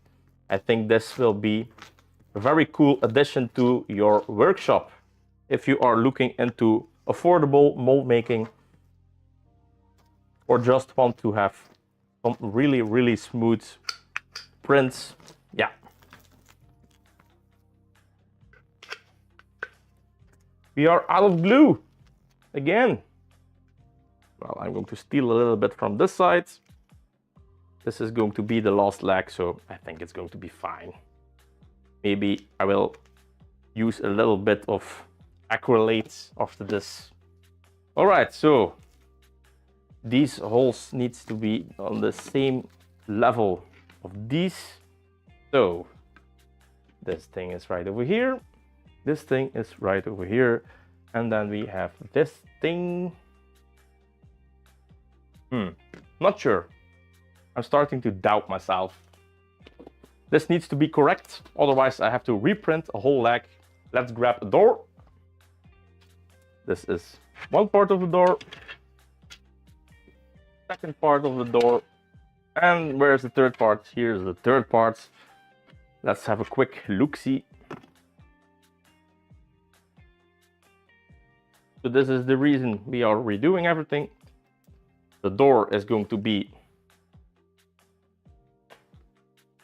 I think this will be a very cool addition to your workshop. If you are looking into affordable mold making, or just want to have some really, really smooth prints, yeah. We are out of glue again. Well, I'm going to steal a little bit from this side. This is going to be the last leg, so I think it's going to be fine. Maybe I will use a little bit of acrylate after this. All right, so these holes needs to be on the same level of these. So this thing is right over here. This thing is right over here. And then we have this thing. Not sure. I'm starting to doubt myself. This needs to be correct, otherwise I have to reprint a whole leg. Let's grab a door. This is one part of the door. Second part of the door. And where's the third part? Here's the third part. Let's have a quick look-see. So this is the reason we are redoing everything. The door is going to be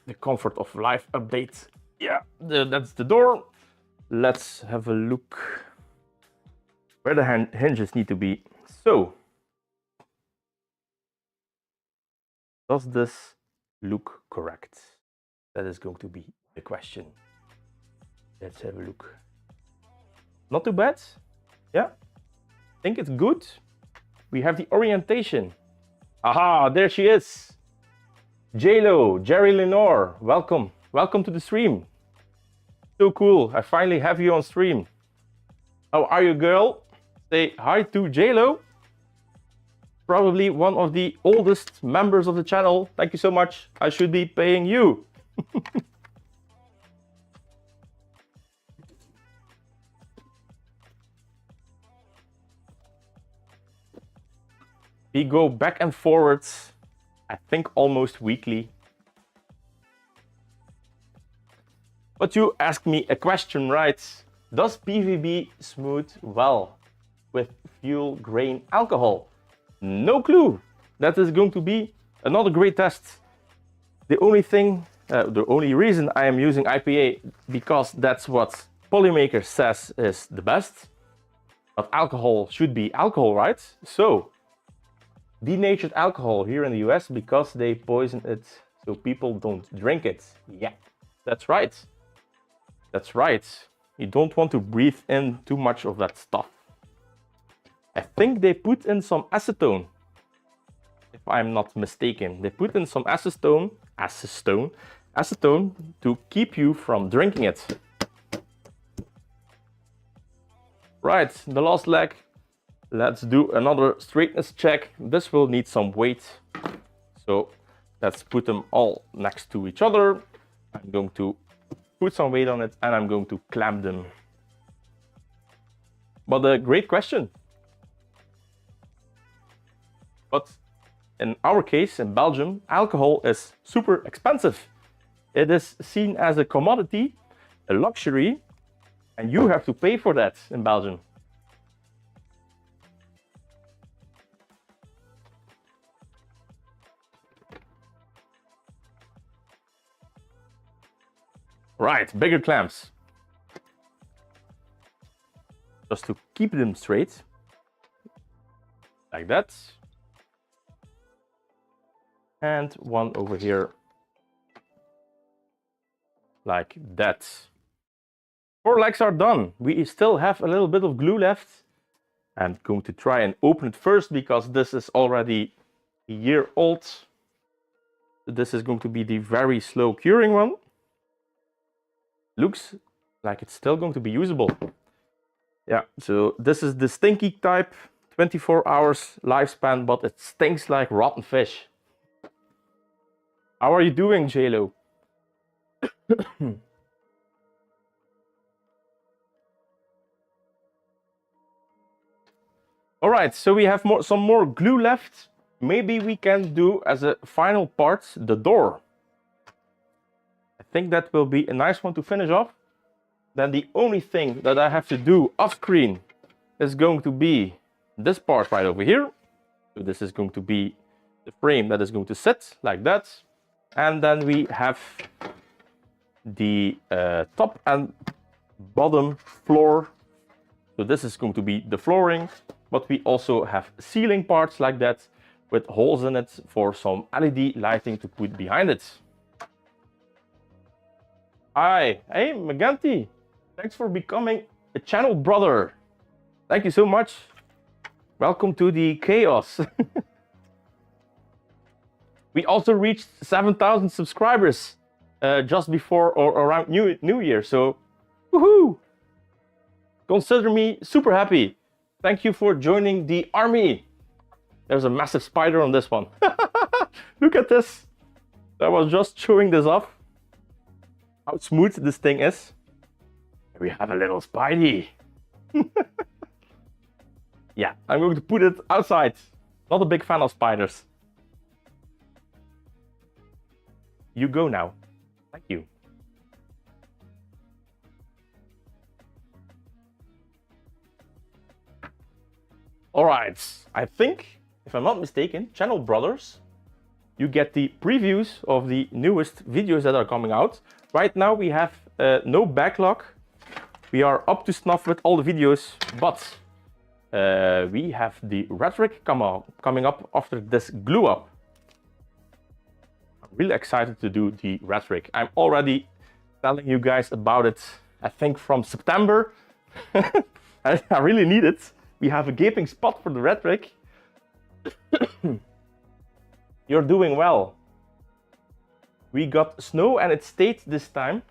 the comfort of life update. Yeah, that's the door. Let's have a look. where the hinges need to be. So, does this look correct? That is going to be the question. Let's have a look. Not too bad. Yeah, I think it's good. We have the orientation. Aha, there she is. JLo, Jerry Lenore, welcome. Welcome to the stream. So cool, I finally have you on stream. How are you, girl? Say hi to JLo. Probably one of the oldest members of the channel. Thank you so much. I should be paying you. We go back and forwards, I think almost weekly. But you asked me a question, right? Does PVB smooth well with fuel grain alcohol? No clue. That is going to be another great test. The only reason I am using IPA, because that's what Polymaker says is the best. But alcohol should be alcohol, right? So, denatured alcohol here in the US because they poison it so people don't drink it. Yeah, that's right. That's right. You don't want to breathe in too much of that stuff. I think they put in some acetone, if I'm not mistaken. They put in some acetone to keep you from drinking it. Right, the last leg. Let's do another straightness check. This will need some weight. So let's put them all next to each other. I'm going to put some weight on it and I'm going to clamp them. But a great question. But in our case, in Belgium, alcohol is super expensive. It is seen as a commodity, a luxury, and you have to pay for that in Belgium. Right, bigger clamps. Just to keep them straight. Like that. And one over here. Like that. 4 legs are done. We still have a little bit of glue left. I'm going to try and open it first because this is already a year old. This is going to be the very slow curing one. Looks like it's still going to be usable. Yeah, so this is the stinky type, 24 hours lifespan, but it stinks like rotten fish. How are you doing, JLo? All right, so we have some more glue left. Maybe we can do as a final part the door. I think that will be a nice one to finish off. Then the only thing that I have to do off screen is going to be this part right over here. So this is going to be the frame that is going to sit like that. And then we have the top and bottom floor. So this is going to be the flooring, but we also have ceiling parts like that with holes in it for some LED lighting to put behind it. Hi, hey Maganti, thanks for becoming a channel brother. Thank you so much. Welcome to the chaos. We also reached 7,000 subscribers just before or around New Year, so woohoo! Consider me super happy. Thank you for joining the army. There's a massive spider on this one. Look at this. I was just showing this off. How smooth this thing is. We have a little Spidey. Yeah, I'm going to put it outside. Not a big fan of spiders. You go now. Thank you. All right, I think, if I'm not mistaken, channel brothers, you get the previews of the newest videos that are coming out. Right now we have no backlog. We are up to snuff with all the videos, but we have the rhetoric coming up after this glue up. I'm really excited to do the rhetoric. I'm already telling you guys about it, I think from September. I really need it. We have a gaping spot for the rhetoric. You're doing well. We got snow and it stayed this time.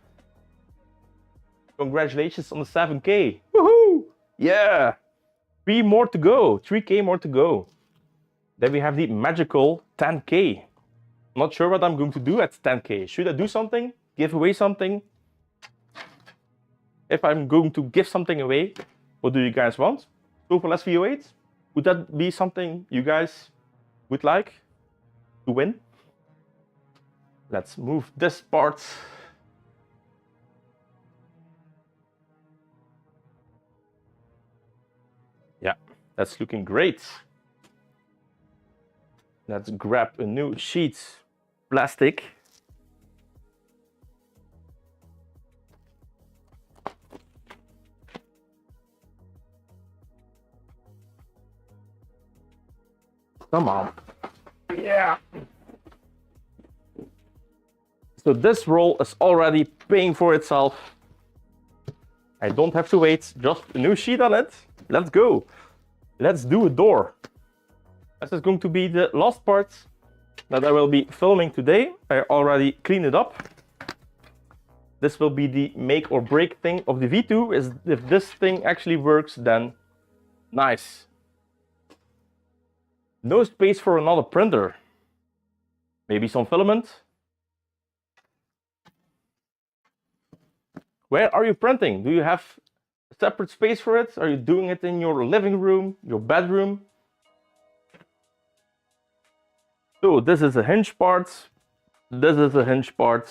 Congratulations on the 7K. Woohoo! Yeah! 3 more to go. 3K more to go. Then we have the magical 10K. Not sure what I'm going to do at 10K. Should I do something? Give away something? If I'm going to give something away, what do you guys want? Total SVO8? Would that be something you guys would like to win? Let's move this part. Yeah, that's looking great. Let's grab a new sheet plastic. Come on. Yeah. So this roll is already paying for itself. I don't have to wait, just a new sheet on it. Let's go. Let's do a door. This is going to be the last part that I will be filming today. I already cleaned it up. This will be the make or break thing of the V2. Is if this thing actually works, then nice. No space for another printer. Maybe some filament. Where are you printing? Do you have a separate space for it? Are you doing it in your living room, your bedroom? So this is a hinge part. This is a hinge part.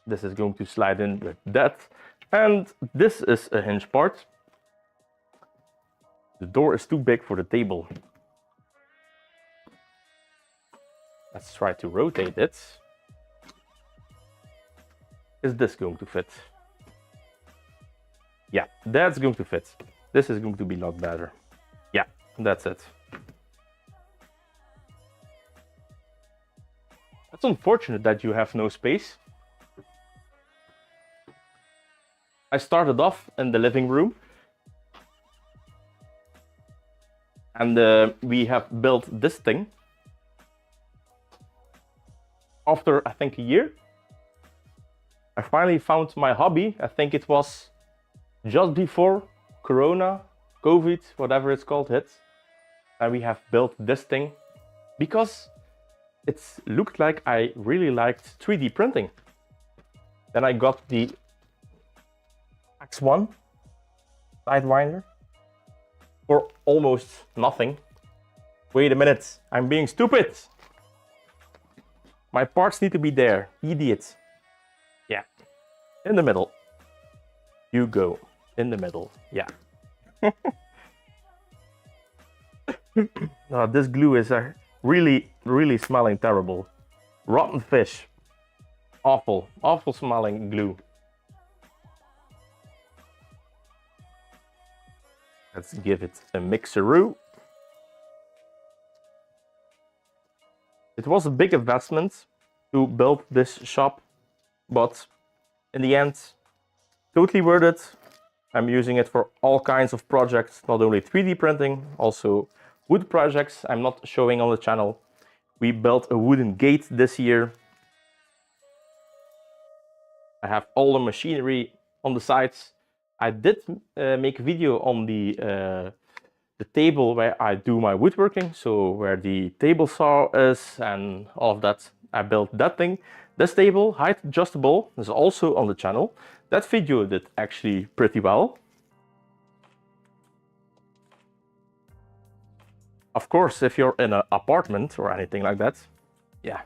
This is going to slide in with that. And this is a hinge part. The door is too big for the table. Let's try to rotate it. Is this going to fit? Yeah, that's going to fit. This is going to be a lot better. Yeah, that's it. It's unfortunate that you have no space. I started off in the living room. And we have built this thing. After, I think, a year. I finally found my hobby. I think it was just before Corona, COVID, whatever it's called, hit. And we have built this thing because it looked like I really liked 3D printing. Then I got the X1 Sidewinder for almost nothing. Wait a minute, I'm being stupid. My parts need to be there, idiot. Yeah, in the middle. You go, in the middle, yeah. No, this glue is really smelling terrible. Rotten fish. Awful smelling glue. Let's give it a mixeroo. It was a big investment to build this shop, but in the end, totally worth it. I'm using it for all kinds of projects, not only 3D printing, also wood projects I'm not showing on the channel. We built a wooden gate this year. I have all the machinery on the sides. I did make a video on the table where I do my woodworking, so where the table saw is and all of that. I built that thing. This table, height adjustable, is also on the channel. That video did actually pretty well. Of course, if you're in an apartment or anything like that, yeah,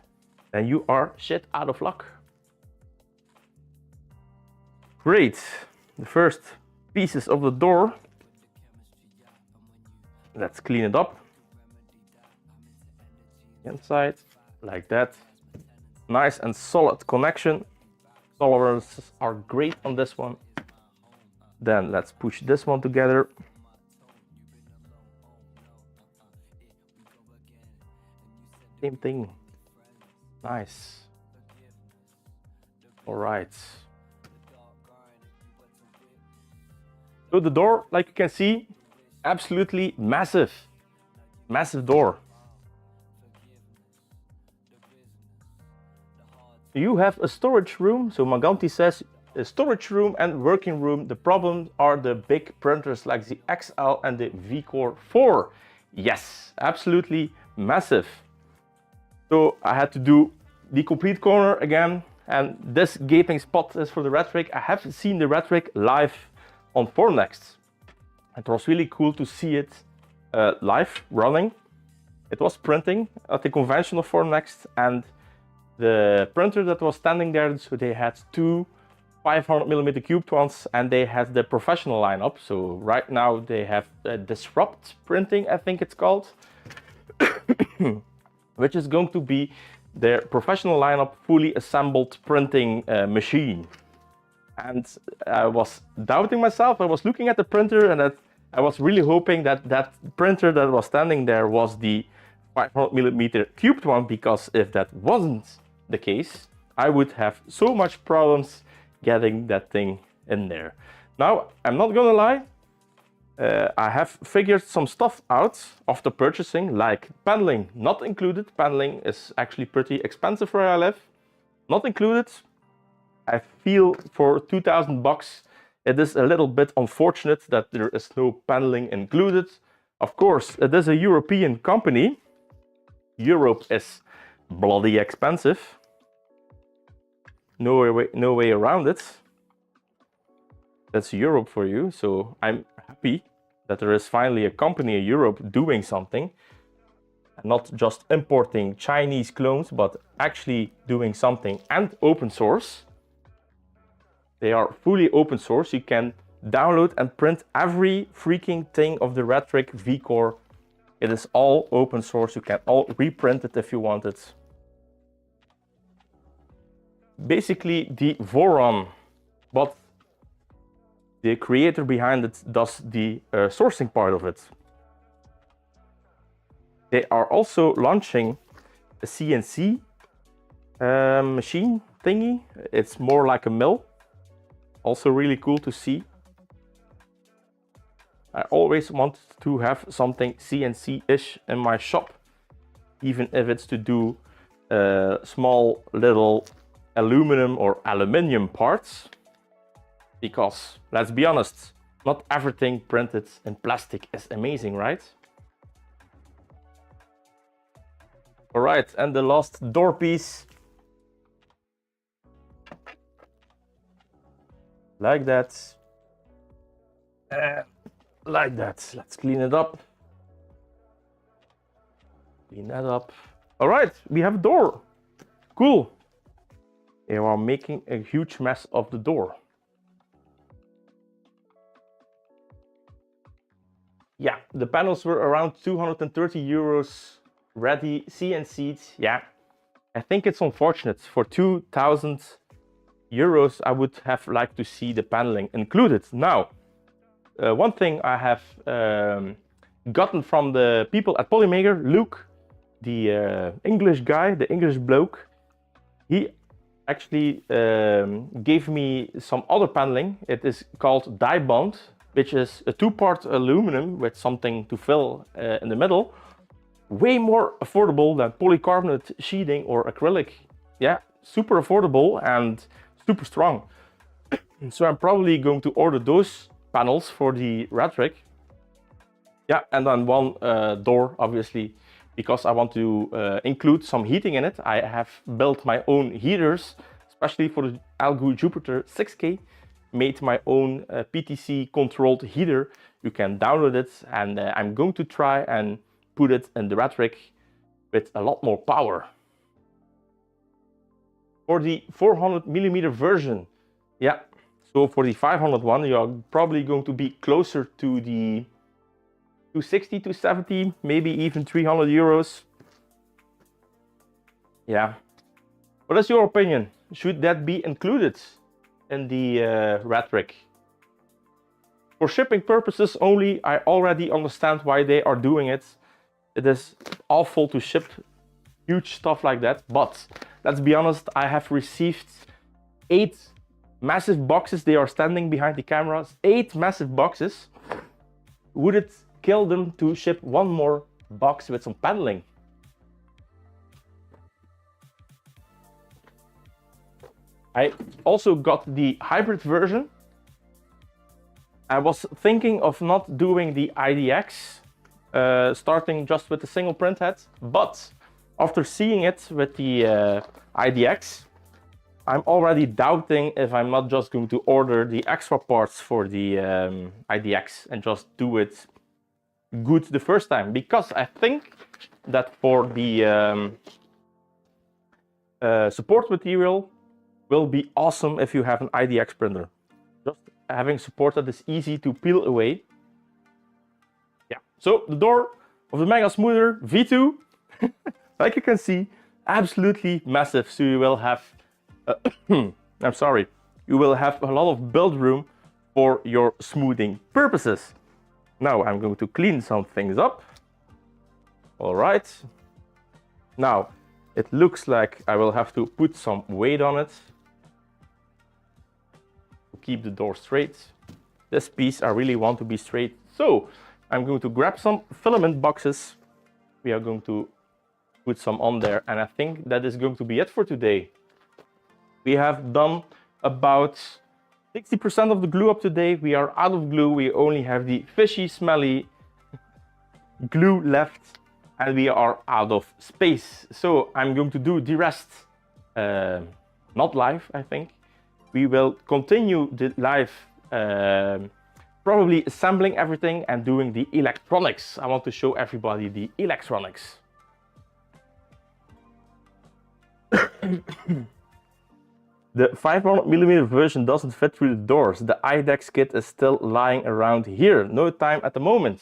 then you are shit out of luck. Great. The first pieces of the door. Let's clean it up. Inside, like that. Nice and solid connection. Tolerances are great on this one. Then let's push this one together. Same thing. Nice. All right. So the door, like you can see, absolutely massive. Massive door. You have a storage room. So Maganti says a storage room and working room. The problem are the big printers like the XL and the VCore 4. Yes, absolutely massive. So I had to do the complete corner again, and this gaping spot is for the Retric. I have seen the Retric live on Formnext. It was really cool to see it live running. It was printing at the conventional Formnext, and the printer that was standing there, so they had two 500mm cubed ones, and they had the professional lineup. So right now they have Disrupt printing, I think it's called, which is going to be their professional lineup, fully assembled printing machine. And I was doubting myself. I was looking at the printer, and I was really hoping that that printer that was standing there was the 500mm cubed one, because if that wasn't the case, I would have so much problems getting that thing in there. Now, I'm not gonna lie, I have figured some stuff out after purchasing, like paneling not included. Paneling is actually pretty expensive where I live. Not included. I feel for 2,000 bucks, it is a little bit unfortunate that there is no paneling included. Of course, it is a European company. Europe is bloody expensive. No way around it. That's Europe for you. So I'm happy that there is finally a company in Europe doing something, and not just importing Chinese clones, but actually doing something, and open source. They are fully open source. You can download and print every freaking thing of the Retric VCore. It is all open source. You can all reprint it if you want it. Basically the Voron, but the creator behind it does the sourcing part of it. They are also launching a CNC machine thingy. It's more like a mill. Also really cool to see. I always wanted to have something CNC-ish in my shop, even if it's to do small little aluminum or aluminium parts. Because, let's be honest, not everything printed in plastic is amazing, right? All right, and the last door piece. Like that. Like that. Let's clean it up. Clean that up. All right, we have a door. Cool. They are making a huge mess of the door. Yeah, the panels were around 230 euros ready, CNC'd. Yeah, I think it's unfortunate. For 2,000 euros, I would have liked to see the paneling included. Now, one thing I have gotten from the people at Polymaker, Luke, the English guy, the English bloke, he actually gave me some other paneling. It is called die bond, which is a two-part aluminum with something to fill in the middle. Way more affordable than polycarbonate sheeting or acrylic. Yeah, super affordable and super strong. So I'm probably going to order those panels for the Retric. Yeah, and then one door, obviously, because I want to include some heating in it. I have built my own heaters, especially for the Algo Jupiter 6K. Made my own PTC controlled heater. You can download it, and I'm going to try and put it in the Retric with a lot more power. For the 400mm version, yeah, so for the 500 one, you're probably going to be closer to the 260, 270, maybe even 300 euros. Yeah. What is your opinion? Should that be included in the Retric? For shipping purposes only, I already understand why they are doing it. It is awful to ship huge stuff like that. But let's be honest, I have received 8 massive boxes. They are standing behind the cameras. 8 massive boxes. Would it kill them to ship one more box with some paneling? I also got the hybrid version. I was thinking of not doing the IDX, starting just with the single print head, but after seeing it with the IDX, I'm already doubting if I'm not just going to order the extra parts for the IDX and just do it good the first time, because I think that for the support material will be awesome if you have an IDX printer. Just having support that is easy to peel away. Yeah, so the door of the Mega Smoother V2, like you can see, absolutely massive. So you will have, I'm sorry, you will have a lot of build room for your smoothing purposes. Now I'm going to clean some things up. All right. Now it looks like I will have to put some weight on it to keep the door straight. This piece I really want to be straight. So I'm going to grab some filament boxes. We are going to put some on there, and I think that is going to be it for today. We have done about 60% of the glue up today. We are out of glue. We only have the fishy, smelly glue left, and we are out of space. So I'm going to do the rest, not live, I think. We will continue the live, probably assembling everything and doing the electronics. I want to show everybody the electronics. The 500mm version doesn't fit through the doors. The IDEX kit is still lying around here. No time at the moment.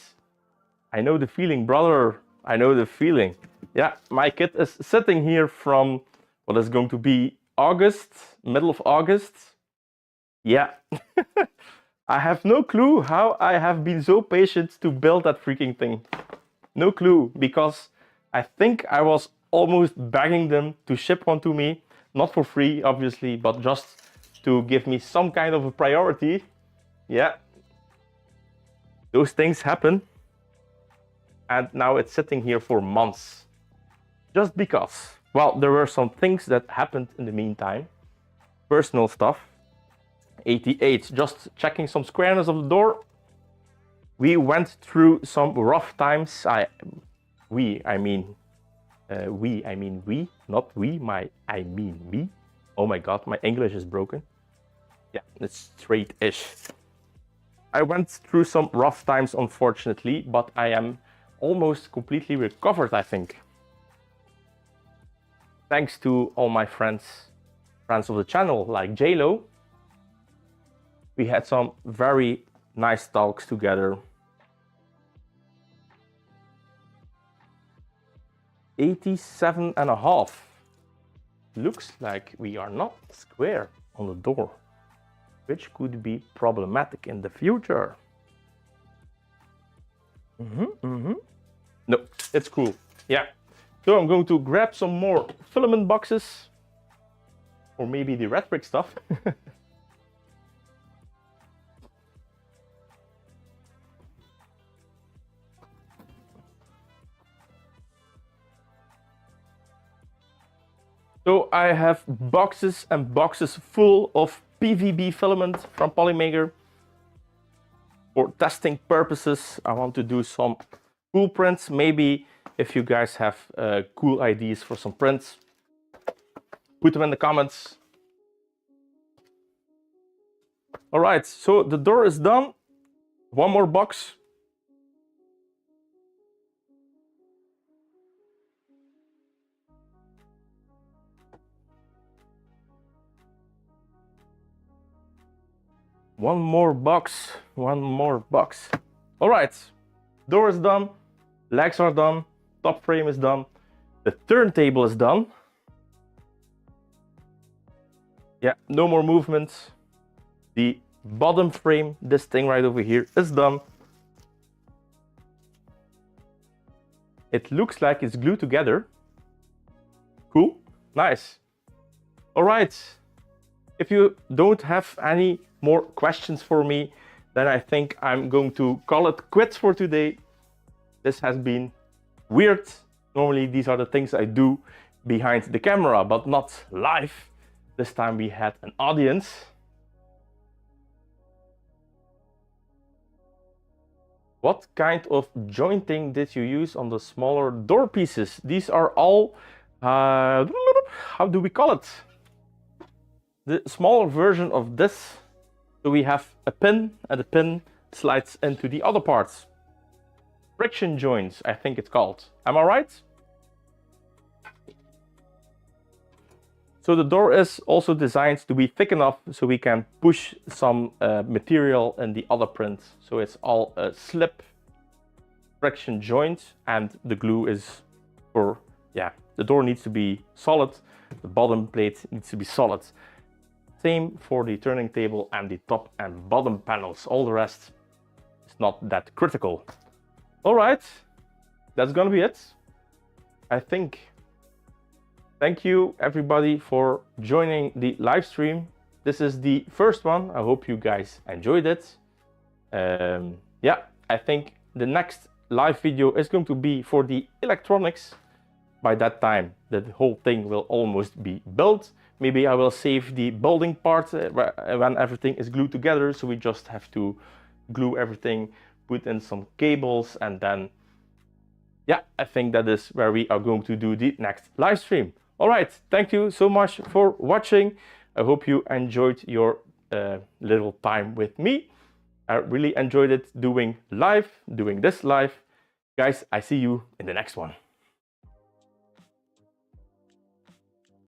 I know the feeling, brother. I know the feeling. Yeah, my kit is sitting here from what is going to be August, middle of August. Yeah. I have no clue how I have been so patient to build that freaking thing. No clue, because I think I was almost begging them to ship one to me. Not for free, obviously, but just to give me some kind of a priority. Yeah. Those things happen. And now it's sitting here for months. Just because. Well, there were some things that happened in the meantime. Personal stuff. 88, just checking some squareness of the door. We went through some rough times. I mean we, not we, I mean me. Oh my god, my English is broken. Yeah, it's straight-ish. I went through some rough times, unfortunately, but I am almost completely recovered, I think. Thanks to all my friends of the channel, like JLo. We had some very nice talks together. 87.5. Looks like we are not square on the door, which could be problematic in the future. No, it's cool. Yeah. So I'm going to grab some more filament boxes, or maybe the red brick stuff. So I have boxes and boxes full of PVB filament from Polymaker. For testing purposes, I want to do some cool prints. Maybe if you guys have cool ideas for some prints, put them in the comments. All right, so the door is done. One more box. One more box. All right, door is done, legs are done, top frame is done, the turntable is done. Yeah, no more movement. The bottom frame, this thing right over here, is done. It looks like it's glued together. Cool, nice. All right, if you don't have any more questions for me, then I think I'm going to call it quits for today. This has been weird. Normally these are the things I do behind the camera, but not live. This time we had an audience. What kind of jointing did you use on the smaller door pieces? These are all, how do we call it? The smaller version of this. So we have a pin, and the pin slides into the other parts. Friction joints, I think it's called. Am I right? So the door is also designed to be thick enough so we can push some material in the other print. So it's all a slip friction joint, and the glue is for, yeah, the door needs to be solid. The bottom plate needs to be solid. Same for the turning table and the top and bottom panels. All the rest is not that critical. All right, that's gonna be it, I think. Thank you everybody for joining the live stream. This is the first one. I hope you guys enjoyed it. Yeah, I think the next live video is going to be for the electronics. By that time, the whole thing will almost be built. Maybe I will save the building part when everything is glued together. So we just have to glue everything, put in some cables, and then, yeah, I think that is where we are going to do the next live stream. All right, thank you so much for watching. I hope you enjoyed your little time with me. I really enjoyed it doing this live. Guys, I see you in the next one.